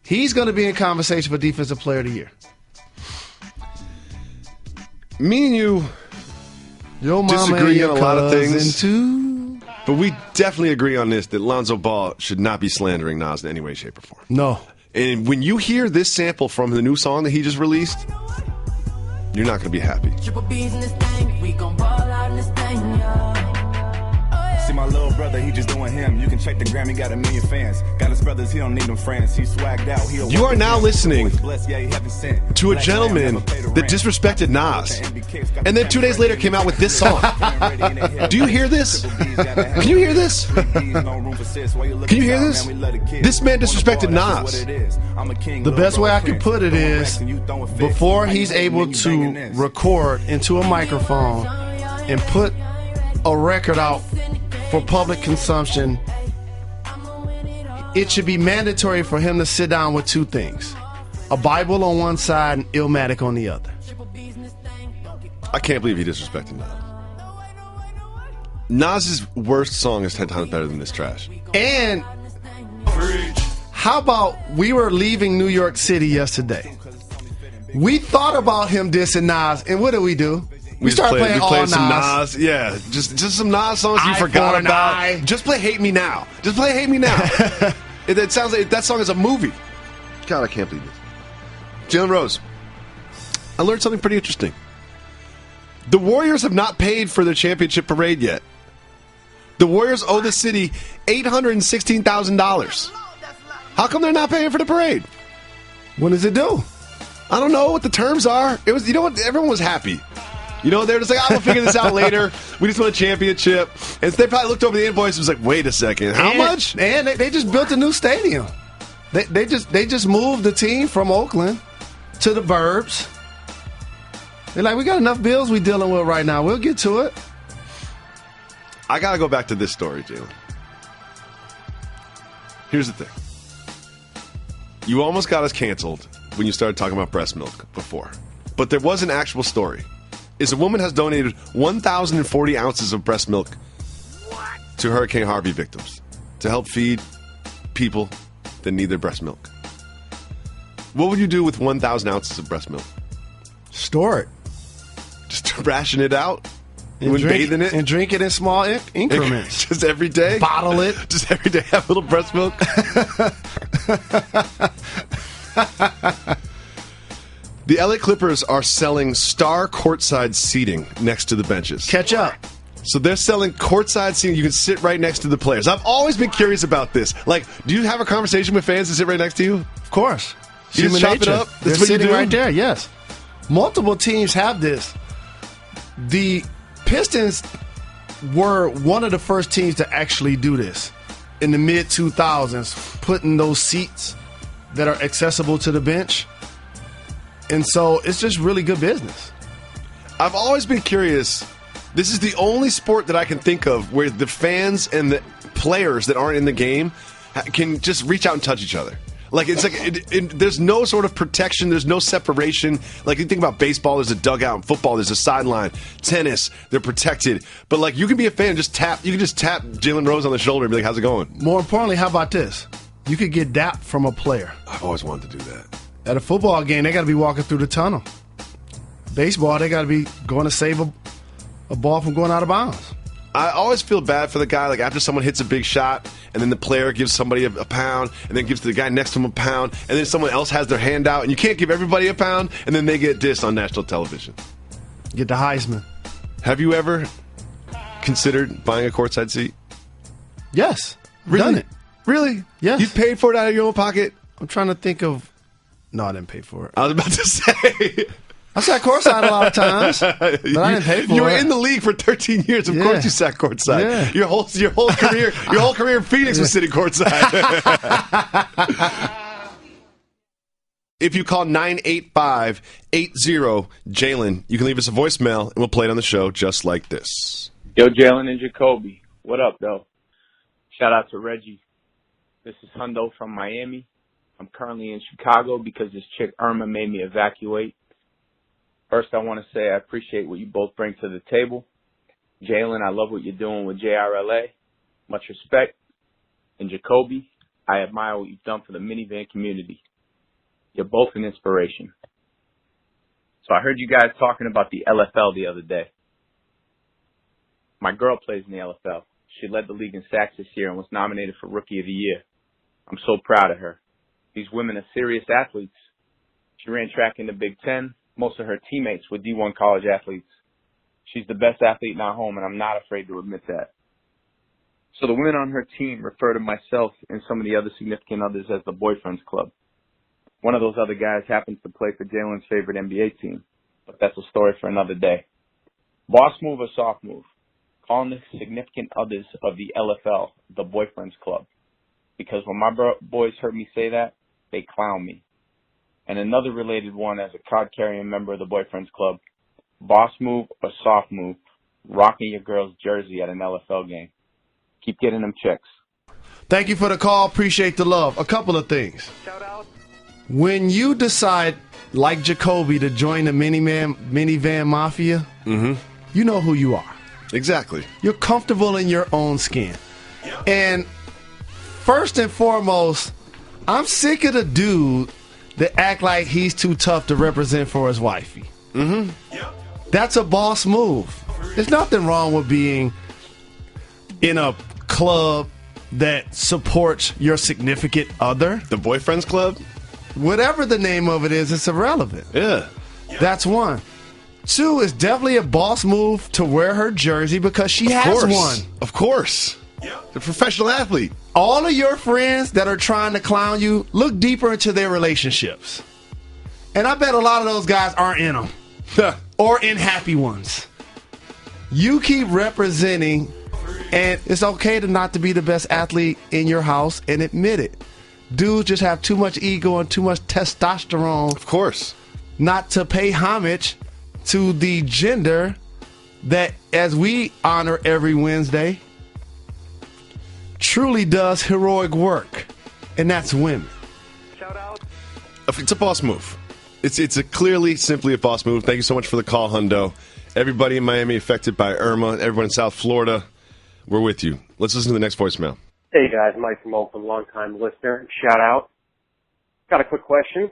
He's going to be in conversation for Defensive Player of the Year. Me and you disagree on a lot of things, too. But we definitely agree on this, that Lonzo Ball should not be slandering Nas in any way, shape, or form. No. And when you hear this sample from the new song that he just released, you're not going to be happy. See my little brother brother, he just doing him. You can check the gram, he got 1 million fans. Got his brothers, he don't need them friends. He swagged out. You are now listening to a gentleman that disrespected Nas, and then 2 days later came out with this song. Do you hear this? Can you hear this? Can you hear this? This man disrespected Nas. The best way I can put it is, before he's able to record into a microphone and put a record out for public consumption, it should be mandatory for him to sit down with 2 things: a Bible on one side and Illmatic on the other. I can't believe he disrespected Nas. Nas's worst song is 10 times better than this trash. And how about, we were leaving New York City yesterday. We thought about him dissing Nas, and what do? We started playing all Nas. Some Nas. Yeah, just some Nas songs you forgot about. Just play Hate Me Now. Just play Hate Me Now. It sounds like that song is a movie. God, I can't believe this. Jalen Rose, I learned something pretty interesting. The Warriors have not paid for their championship parade yet. The Warriors owe the city $816,000. How come they're not paying for the parade? When does it due? I don't know what the terms are. It was, you know what? Everyone was happy. You know, they're just like, we'll figure this out later. We just won a championship. And they probably looked over the invoice and was like, wait a second, how much? And they just built a new stadium. They just moved the team from Oakland to the burbs. They're like, we got enough bills we dealing with right now. We'll get to it. I got to go back to this story, Jalen. Here's the thing. You almost got us canceled when you started talking about breast milk before. But there was an actual story. Is a woman has donated 1,040 ounces of breast milk to Hurricane Harvey victims to help feed people that need their breast milk. What would you do with 1,000 ounces of breast milk? Store it. Just ration it out? And bathe in it? And drink it in small increments. Just every day? Bottle it. Just every day have a little breast milk? The LA Clippers are selling star courtside seating next to the benches. Catch up. So they're selling courtside seating. You can sit right next to the players. I've always been curious about this. Like, do you have a conversation with fans that sit right next to you? Of course. You just chop it up? They're sitting right there, yes. Multiple teams have this. The Pistons were one of the first teams to actually do this in the mid-2000s, putting those seats that are accessible to the bench. And so it's just really good business. I've always been curious. This is the only sport that I can think of where the fans and the players that aren't in the game can just reach out and touch each other. Like, it's like there's no sort of protection. There's no separation. Like, you think about baseball, there's a dugout. In football, there's a sideline. Tennis, they're protected. But, like, you can be a fan, you can just tap Jalen Rose on the shoulder and be like, how's it going? More importantly, how about this? You could get dapped from a player. I've always wanted to do that. At a football game, they got to be walking through the tunnel. Baseball, they got to be going to save a ball from going out of bounds. I always feel bad for the guy, like after someone hits a big shot, and then the player gives somebody a pound, and then gives the guy next to him a pound, and then someone else has their hand out, and you can't give everybody a pound, and then they get dissed on national television. Get the Heisman. Have you ever considered buying a courtside seat? Yes. Really? Done it. Really? Yes. You paid for it out of your own pocket? I'm trying to think of... No, I didn't pay for it. I was about to say... I sat courtside a lot of times, but I didn't pay for it. You were in the league for 13 years. Of course you sat courtside. Yeah. Your whole career in Phoenix was sitting courtside. If you call 985-80-JALEN, you can leave us a voicemail, and we'll play it on the show just like this. Yo, Jalen and Jacoby. What up, though? Shout out to Reggie. This is Hundo from Miami. I'm currently in Chicago because this chick Irma made me evacuate. First, I want to say I appreciate what you both bring to the table. Jalen, I love what you're doing with JRLA. Much respect. And Jacoby, I admire what you've done for the minivan community. You're both an inspiration. So I heard you guys talking about the LFL the other day. My girl plays in the LFL. She led the league in sacks this year and was nominated for Rookie of the Year. I'm so proud of her. These women are serious athletes. She ran track in the Big Ten. Most of her teammates were D1 college athletes. She's the best athlete in our home, and I'm not afraid to admit that. So the women on her team refer to myself and some of the other significant others as the Boyfriends Club. One of those other guys happens to play for Jalen's favorite NBA team, but that's a story for another day. Boss move or soft move? Calling the significant others of the LFL the Boyfriends Club. Because when my boys heard me say that, they clown me. And another related one as a card-carrying member of the Boyfriends Club, boss move or soft move, rocking your girl's jersey at an LFL game. Keep getting them chicks. Thank you for the call. Appreciate the love. A couple of things. Shout out. When you decide, like Jacoby, to join the minivan mafia, you know who you are. Exactly. You're comfortable in your own skin. And first and foremost, I'm sick of the dude that act like he's too tough to represent for his wifey. That's a boss move. There's nothing wrong with being in a club that supports your significant other. The Boyfriends Club? Whatever the name of it is, it's irrelevant. Yeah. That's one. Two, it's definitely a boss move to wear her jersey because she has one. Of course. The professional athlete. All of your friends that are trying to clown you, look deeper into their relationships. And I bet a lot of those guys aren't in them. Or in happy ones. You keep representing, and it's okay to not to be the best athlete in your house and admit it. Dudes just have too much ego and too much testosterone. Of course. Not to pay homage to the gender that, as we honor every Wednesday, truly does heroic work, and that's women. Shout out. It's a boss move. It's clearly simply a boss move. Thank you so much for the call, Hundo. Everybody in Miami affected by Irma, everyone in South Florida, we're with you. Let's listen to the next voicemail. Hey guys, Mike from Oakland, longtime listener. Shout out. Got a quick question.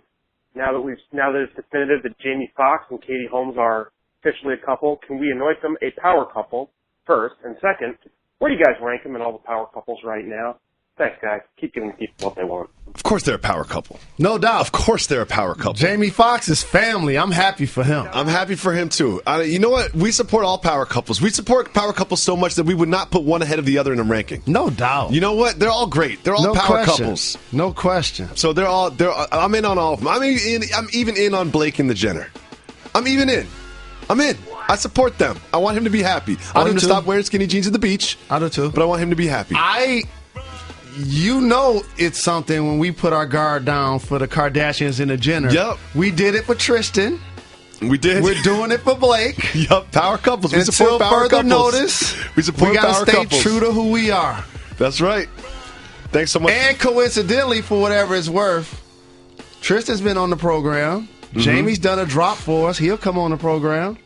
Now that it's definitive that Jamie Foxx and Katie Holmes are officially a couple, can we anoint them a power couple first? And second, where do you guys rank them in all the power couples right now? Thanks, guys. Keep giving people what they want. Of course they're a power couple. No doubt. Of course they're a power couple. Jamie Foxx is family. I'm happy for him. I'm happy for him, too. You know what? We support all power couples. We support power couples so much that we would not put one ahead of the other in a ranking. No doubt. You know what? They're all great. They're all power couples. No question. So I'm in on all of them. I'm even in on Blake and the Jenner. I'm even in. I'm in. I support them. I want him to be happy. I want him to stop wearing skinny jeans at the beach. I do too. But I want him to be happy. You know it's something when we put our guard down for the Kardashians and the Jenner. Yep. We did it for Tristan. We did. We're doing it for Blake. Yup. Power couples. We support power further couples. Notice, we support we power gotta stay couples. true to who we are. That's right. Thanks so much. And coincidentally, for whatever it's worth, Tristan's been on the program. Jamie's done a drop for us. He'll come on the program.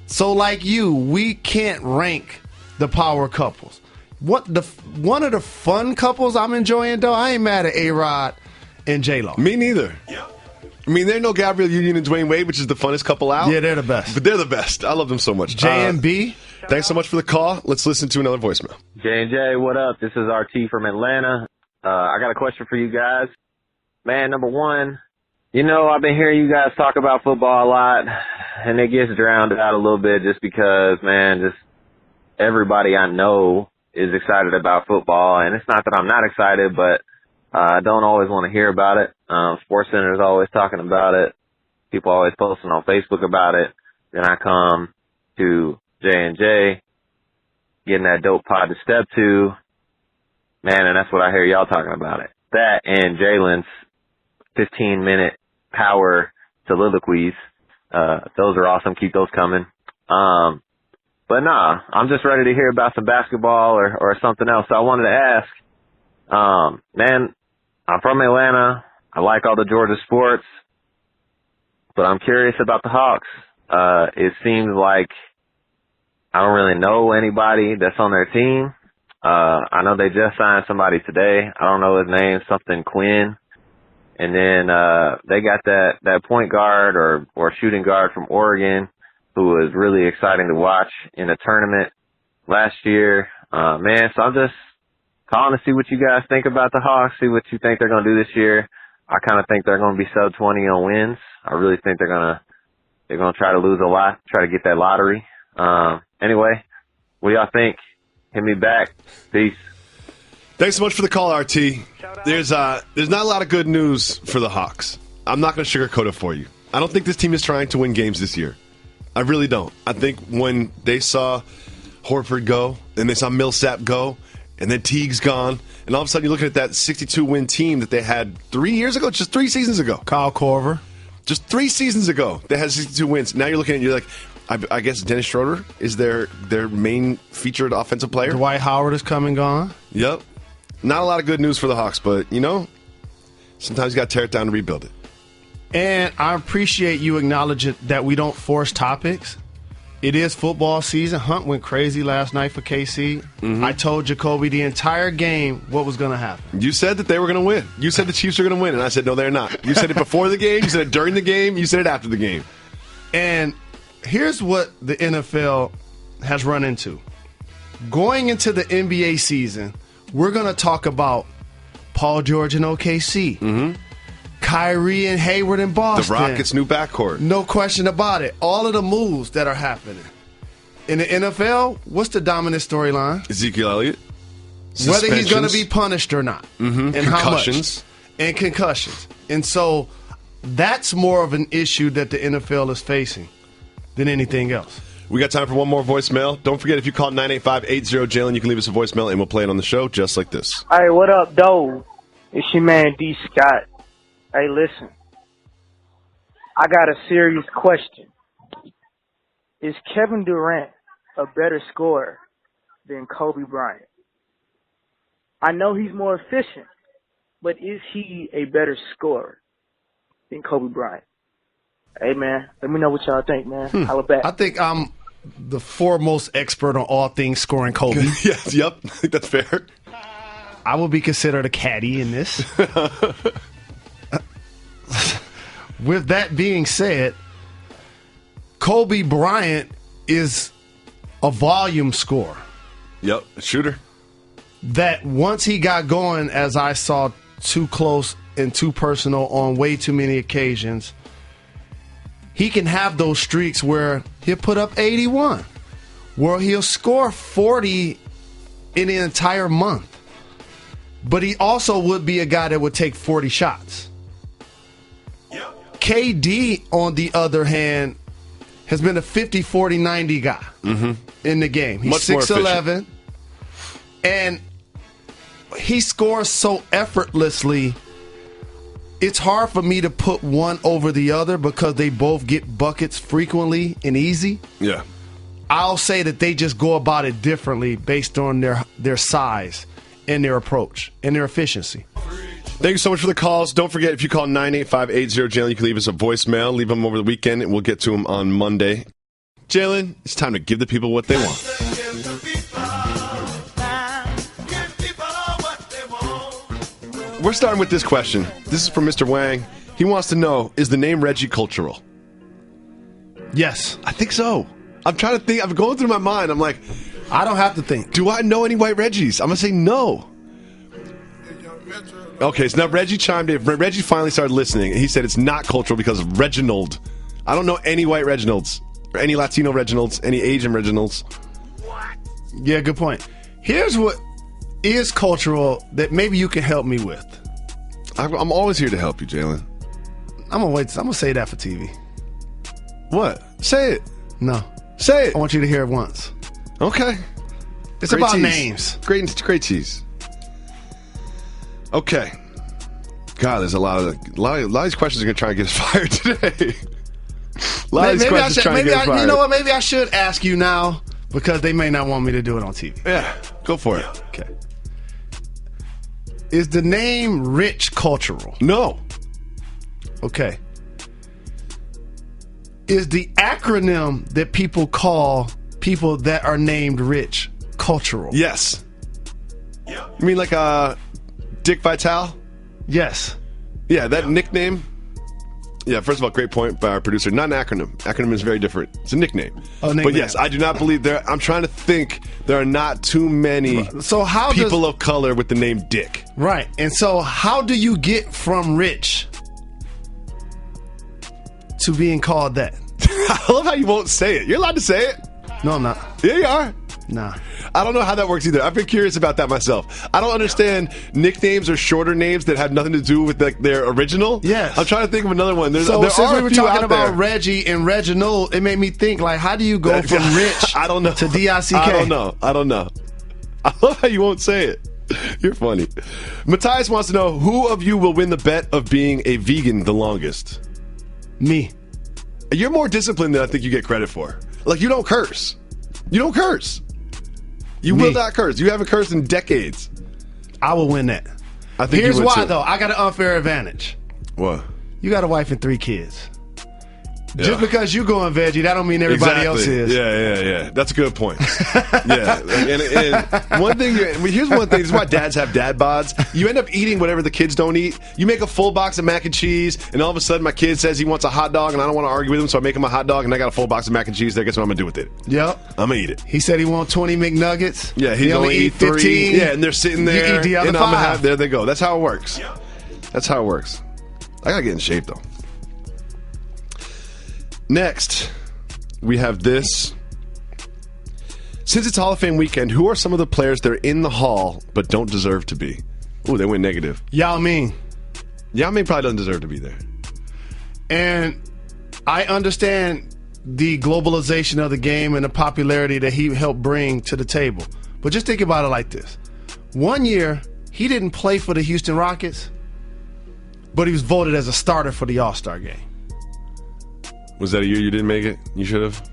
So like you, we can't rank the power couples. One of the fun couples I'm enjoying, though, I ain't mad at A-Rod and J-Lo. Me neither. I mean, they're no Gabrielle Union and Dwayne Wade, which is the funnest couple out. Yeah, they're the best. But they're the best. I love them so much. J&B. Thanks so much for the call. Let's listen to another voicemail. J&J, what up? This is RT from Atlanta. I got a question for you guys. Man, number one, I've been hearing you guys talk about football a lot, and it gets drowned out a little bit just because, man, just everybody I know is excited about football, and it's not that I'm not excited, but I don't always want to hear about it. Sports Center is always talking about it. People always posting on Facebook about it. Then I come to J&J, getting that dope pod to step to, man, and that's what I hear y'all talking about it. That and Jalen's 15-minute power soliloquies. Those are awesome. Keep those coming. But nah, I'm just ready to hear about some basketball or something else. So I wanted to ask, man, I'm from Atlanta. I like all the Georgia sports, but I'm curious about the Hawks. It seems like I don't really know anybody that's on their team. I know they just signed somebody today. I don't know his name, something Quinn. And then they got that point guard or shooting guard from Oregon who was really exciting to watch in a tournament last year. Man, so I'm just calling to see what you guys think about the Hawks, see what you think they're going to do this year. I kind of think they're going to be sub 20 on wins. I really think they're going to try to lose a lot, try to get that lottery. Anyway, what do y'all think? Hit me back. Peace. Thanks so much for the call, RT. There's not a lot of good news for the Hawks. I'm not going to sugarcoat it for you. I don't think this team is trying to win games this year. I really don't. I think when they saw Horford go, and they saw Millsap go, and then Teague's gone, and all of a sudden you're looking at that 62-win team that they had 3 years ago, just 3 seasons ago. Kyle Korver. Just 3 seasons ago, they had 62 wins. Now you're looking at it, you're like, I guess Dennis Schroeder is their main featured offensive player. Dwight Howard is come and gone. Yep. Not a lot of good news for the Hawks, but, sometimes you got to tear it down to rebuild it. And I appreciate you acknowledging that we don't force topics. It is football season. Hunt went crazy last night for KC. Mm-hmm. I told Jacoby the entire game what was going to happen. You said that they were going to win. You said the Chiefs were going to win, and I said, no, they're not. You said it before the game. You said it during the game. You said it after the game. And here's what the NFL has run into. Going into the NBA season, we're going to talk about Paul George and OKC. Mm-hmm. Kyrie and Hayward in Boston. The Rockets' new backcourt. No question about it. All of the moves that are happening. In the NFL, what's the dominant storyline? Ezekiel Elliott. Whether he's going to be punished or not. Mm-hmm. And concussions. How much. And concussions. And so that's more of an issue that the NFL is facing than anything else. We got time for one more voicemail. Don't forget, if you call 985-80-JALEN, you can leave us a voicemail, and we'll play it on the show just like this. Hey, what up, Dove? It's your man, D. Scott. Hey, listen. I got a serious question. Is Kevin Durant a better scorer than Kobe Bryant? I know he's more efficient, but is he a better scorer than Kobe Bryant? Hey, man, let me know what y'all think, man. Holla back. I think I'm the foremost expert on all things scoring Kobe. Yes, yep, I think that's fair. I will be considered a caddy in this. With that being said, Kobe Bryant is a volume scorer. Yep, a shooter. That once he got going, as I saw, too close and too personal on way too many occasions, he can have those streaks where he'll put up 81, where he'll score 40 in an entire month. But he also would be a guy that would take 40 shots. KD, on the other hand, has been a 50-40-90 guy in the game. He's 6'11", and he scores so effortlessly, it's hard for me to put one over the other because they both get buckets frequently and easy. Yeah. I'll say that they just go about it differently based on their size and their approach and their efficiency. Thank you so much for the calls. Don't forget, if you call 985-80-JALEN, you can leave us a voicemail. Leave them over the weekend, and we'll get to them on Monday. Jalen, it's time to give the people what they want. We're starting with this question. This is from Mr. Wang. He wants to know, is the name Reggie cultural? Yes. I think so. I'm trying to think. I'm going through my mind. I'm like, I don't have to think. Do I know any white Reggies? I'm going to say no. Okay, so now Reggie chimed in. Reggie finally started listening, and he said it's not cultural because of Reginald. I don't know any white Reginalds, or any Latino Reginalds, any Asian Reginalds. What? Yeah, good point. Here's what is cultural that maybe you can help me with. I'm always here to help you, Jalen. I'm going to say that for TV. What? Say it. No. Say it. I want you to hear it once. Okay. It's great about tease. Names. Great cheese. Okay. God, there's a lot of these questions are going to try and get us fired today. A lot of these questions trying to get us fired. You know what? Maybe I should ask you now because they may not want me to do it on TV. Yeah, go for it. Okay. Is the name Rich cultural? No. Okay. Is the acronym that people call people that are named Rich cultural? Yes. You mean like Dick Vitale? Yes. Yeah, that nickname. Yeah, first of all, great point by our producer. Not an acronym. Acronym is very different. It's a nickname. But yes, I do not believe I'm trying to think there are not too many people of color with the name Dick. Right. And so how do you get from Rich to being called that? I love how you won't say it. You're allowed to say it. No, I'm not. Yeah, you are. Nah. I don't know how that works either. I've been curious about that myself. I don't understand nicknames or shorter names that have nothing to do with their original. Yes. I'm trying to think of another one. There Since are we a were few talking out about there. Reggie and Reginald, it made me think, like, how do you go from Rich I don't know. to D-I-C-K? I don't know. I love how you won't say it. You're funny. Matthias wants to know, who of you will win the bet of being a vegan the longest? Me. You're more disciplined than I think you get credit for. Like, you don't curse. You don't curse. You will not curse. You haven't cursed in decades. I will win that. I think Here's you would why, too. though. I got an unfair advantage. What? You got a wife and 3 kids. Just because you going veggie, that don't mean everybody else is. Yeah. That's a good point. Yeah. And one thing, here's one thing. This is why dads have dad bods. You end up eating whatever the kids don't eat. You make a full box of mac and cheese, and all of a sudden my kid says he wants a hot dog, and I don't want to argue with him, so I make him a hot dog, and I got a full box of mac and cheese there. Guess what I'm going to do with it? Yep. I'm going to eat it. He said he wants 20 McNuggets. Yeah, he only eat 3. Yeah, and they're sitting there. You eat the other 5. There they go. That's how it works. That's how it works. I got to get in shape, though. Next, we have this. Since it's Hall of Fame weekend, who are some of the players that are in the Hall but don't deserve to be? Ooh, they went negative. Yao Ming. Yao Ming probably doesn't deserve to be there. And I understand the globalization of the game and the popularity that he helped bring to the table. But just think about it like this. One year, he didn't play for the Houston Rockets, but he was voted as a starter for the All-Star game. Was that a year you didn't make it? You should have?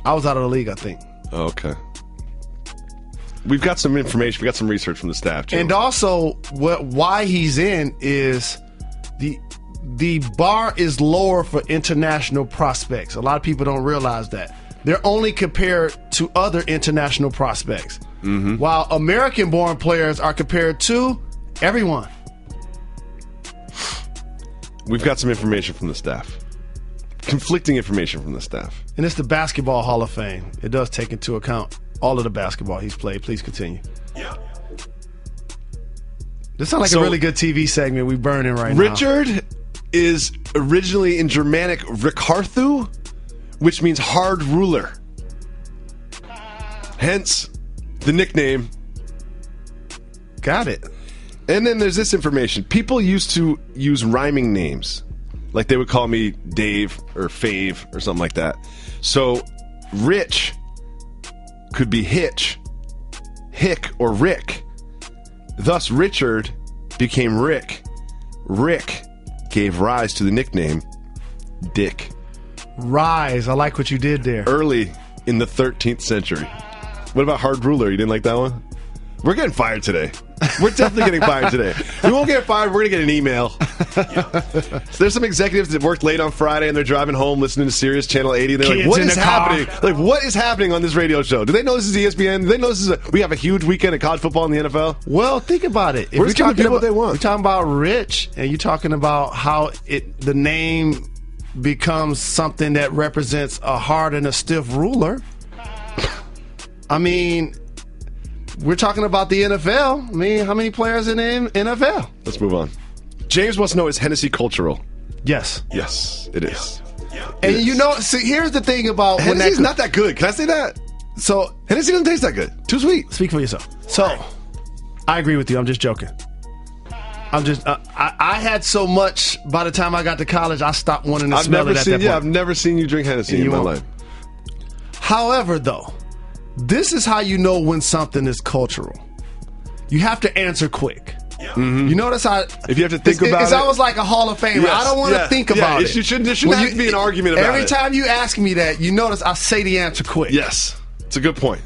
I was out of the league, I think. Oh, okay. We've got some information. We got some research from the staff, Joe. And also, why he's in is the bar is lower for international prospects. A lot of people don't realize that. They're only compared to other international prospects, while American-born players are compared to everyone. We've got some information from the staff. Conflicting information from the staff. And it's the Basketball Hall of Fame. It does take into account all of the basketball he's played. Please continue. Yeah. This sounds like a really good TV segment we burning right now. Richard is originally in Germanic Rikarthu, which means hard ruler. Hence the nickname. Got it. And then there's this information. People used to use rhyming names. Like they would call me Dave or Fave or something like that. So Rich could be Hitch, Hick, or Rick. Thus Richard became Rick. Rick gave rise to the nickname Dick. Rise. I like what you did there. Early in the 13th century. What about Hard Ruler? You didn't like that one? We're getting fired today. We're definitely getting fired today. We won't get fired. We're going to get an email. So there's some executives that worked late on Friday and they're driving home listening to Sirius Channel 80. They're like, what is happening? Like, what is happening on this radio show? Do they know this is ESPN? Do they know this is we have a huge weekend of college football in the NFL? Well, think about it. If we're just giving people what they want. We're talking about Rich, and you're talking about how the name becomes something that represents a hard and a stiff ruler. I mean, we're talking about the NFL. I mean, how many players in the NFL? Let's move on. James wants to know, is Hennessy cultural? Yes. Yes, it is. And you know, see, here's the thing about Hennessy's not that good. Can I say that? So Hennessy doesn't taste that good. Too sweet. Speak for yourself. So I agree with you. I'm just joking. I'm just. I had so much by the time I got to college. I stopped wanting to smell it at that point. I've never seen you drink Hennessy in my life. However, though, this is how you know when something is cultural. You have to answer quick. Mm-hmm. You notice how if you have to think about it, it's almost like a Hall of Famer. Yes, I don't want to think about it. There shouldn't have to be an argument about it. Every time you ask me that, you notice I say the answer quick. Yes, it's a good point.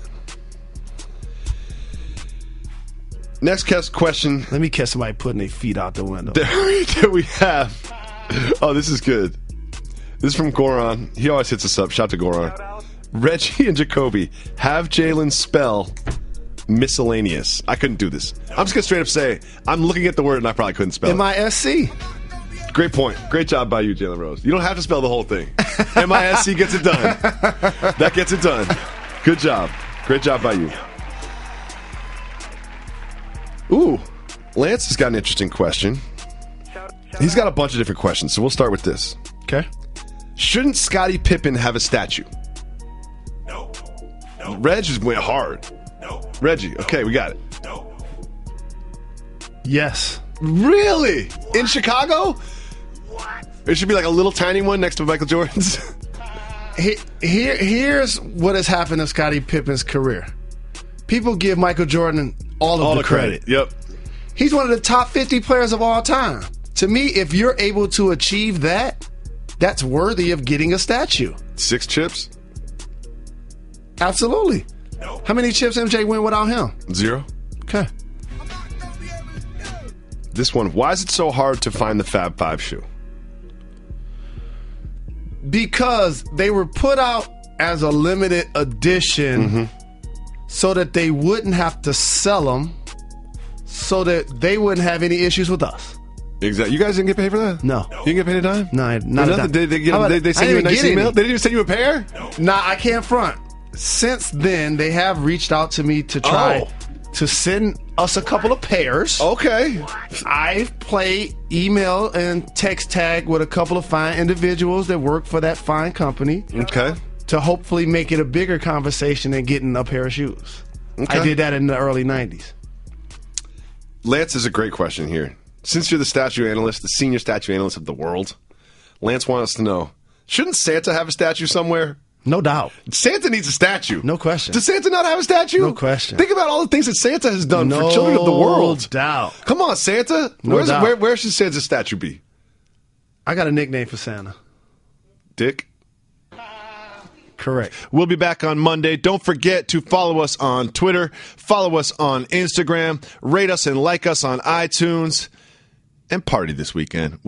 Next question. Let me catch somebody putting their feet out the window. There we have. Oh, this is good. This is from Goron. He always hits us up. Shout to Goron. Reggie and Jacoby have Jalen spell miscellaneous. I couldn't do this. I'm just going to straight up say, I'm looking at the word and I probably couldn't spell it. M-I-S-C. Great point. Great job by you, Jalen Rose. You don't have to spell the whole thing. M-I-S-C gets it done. That gets it done. Good job. Great job by you. Ooh, Lance has got an interesting question. He's got a bunch of different questions, so we'll start with this. Okay. Shouldn't Scottie Pippen have a statue? Reg just went hard. Reggie, okay, we got it. Yes. Really? In Chicago? It should be like a little tiny one next to Michael Jordan's. Here's what has happened in Scottie Pippen's career. People give Michael Jordan all the credit. Yep. He's one of the top 50 players of all time. To me, if you're able to achieve that, that's worthy of getting a statue. 6 chips? Absolutely. How many chips MJ win without him? 0. Okay. This one, why is it so hard to find the Fab 5 shoe? Because they were put out as a limited edition so that they wouldn't have to sell them, so that they wouldn't have any issues with us. Exactly. You guys didn't get paid for that? No. You didn't get paid a dime? No, not a dime. Did they send you a nice email? They didn't even send you a pair? Nah, I can't front. Since then, they have reached out to me to try to send us a couple of pairs. Okay. I've played email and text tag with a couple of fine individuals that work for that fine company. Okay. To hopefully make it a bigger conversation than getting a pair of shoes. Okay. I did that in the early 90s. Lance has a great question here. Since you're the statue analyst, the senior statue analyst of the world, Lance wants us to know, shouldn't Santa have a statue somewhere? No doubt. Santa needs a statue. No question. Does Santa not have a statue? No question. Think about all the things that Santa has done for children of the world. No doubt. Come on, Santa. No doubt. Where should Santa's statue be? I got a nickname for Santa. Dick? Correct. We'll be back on Monday. Don't forget to follow us on Twitter, follow us on Instagram, rate us and like us on iTunes, and party this weekend.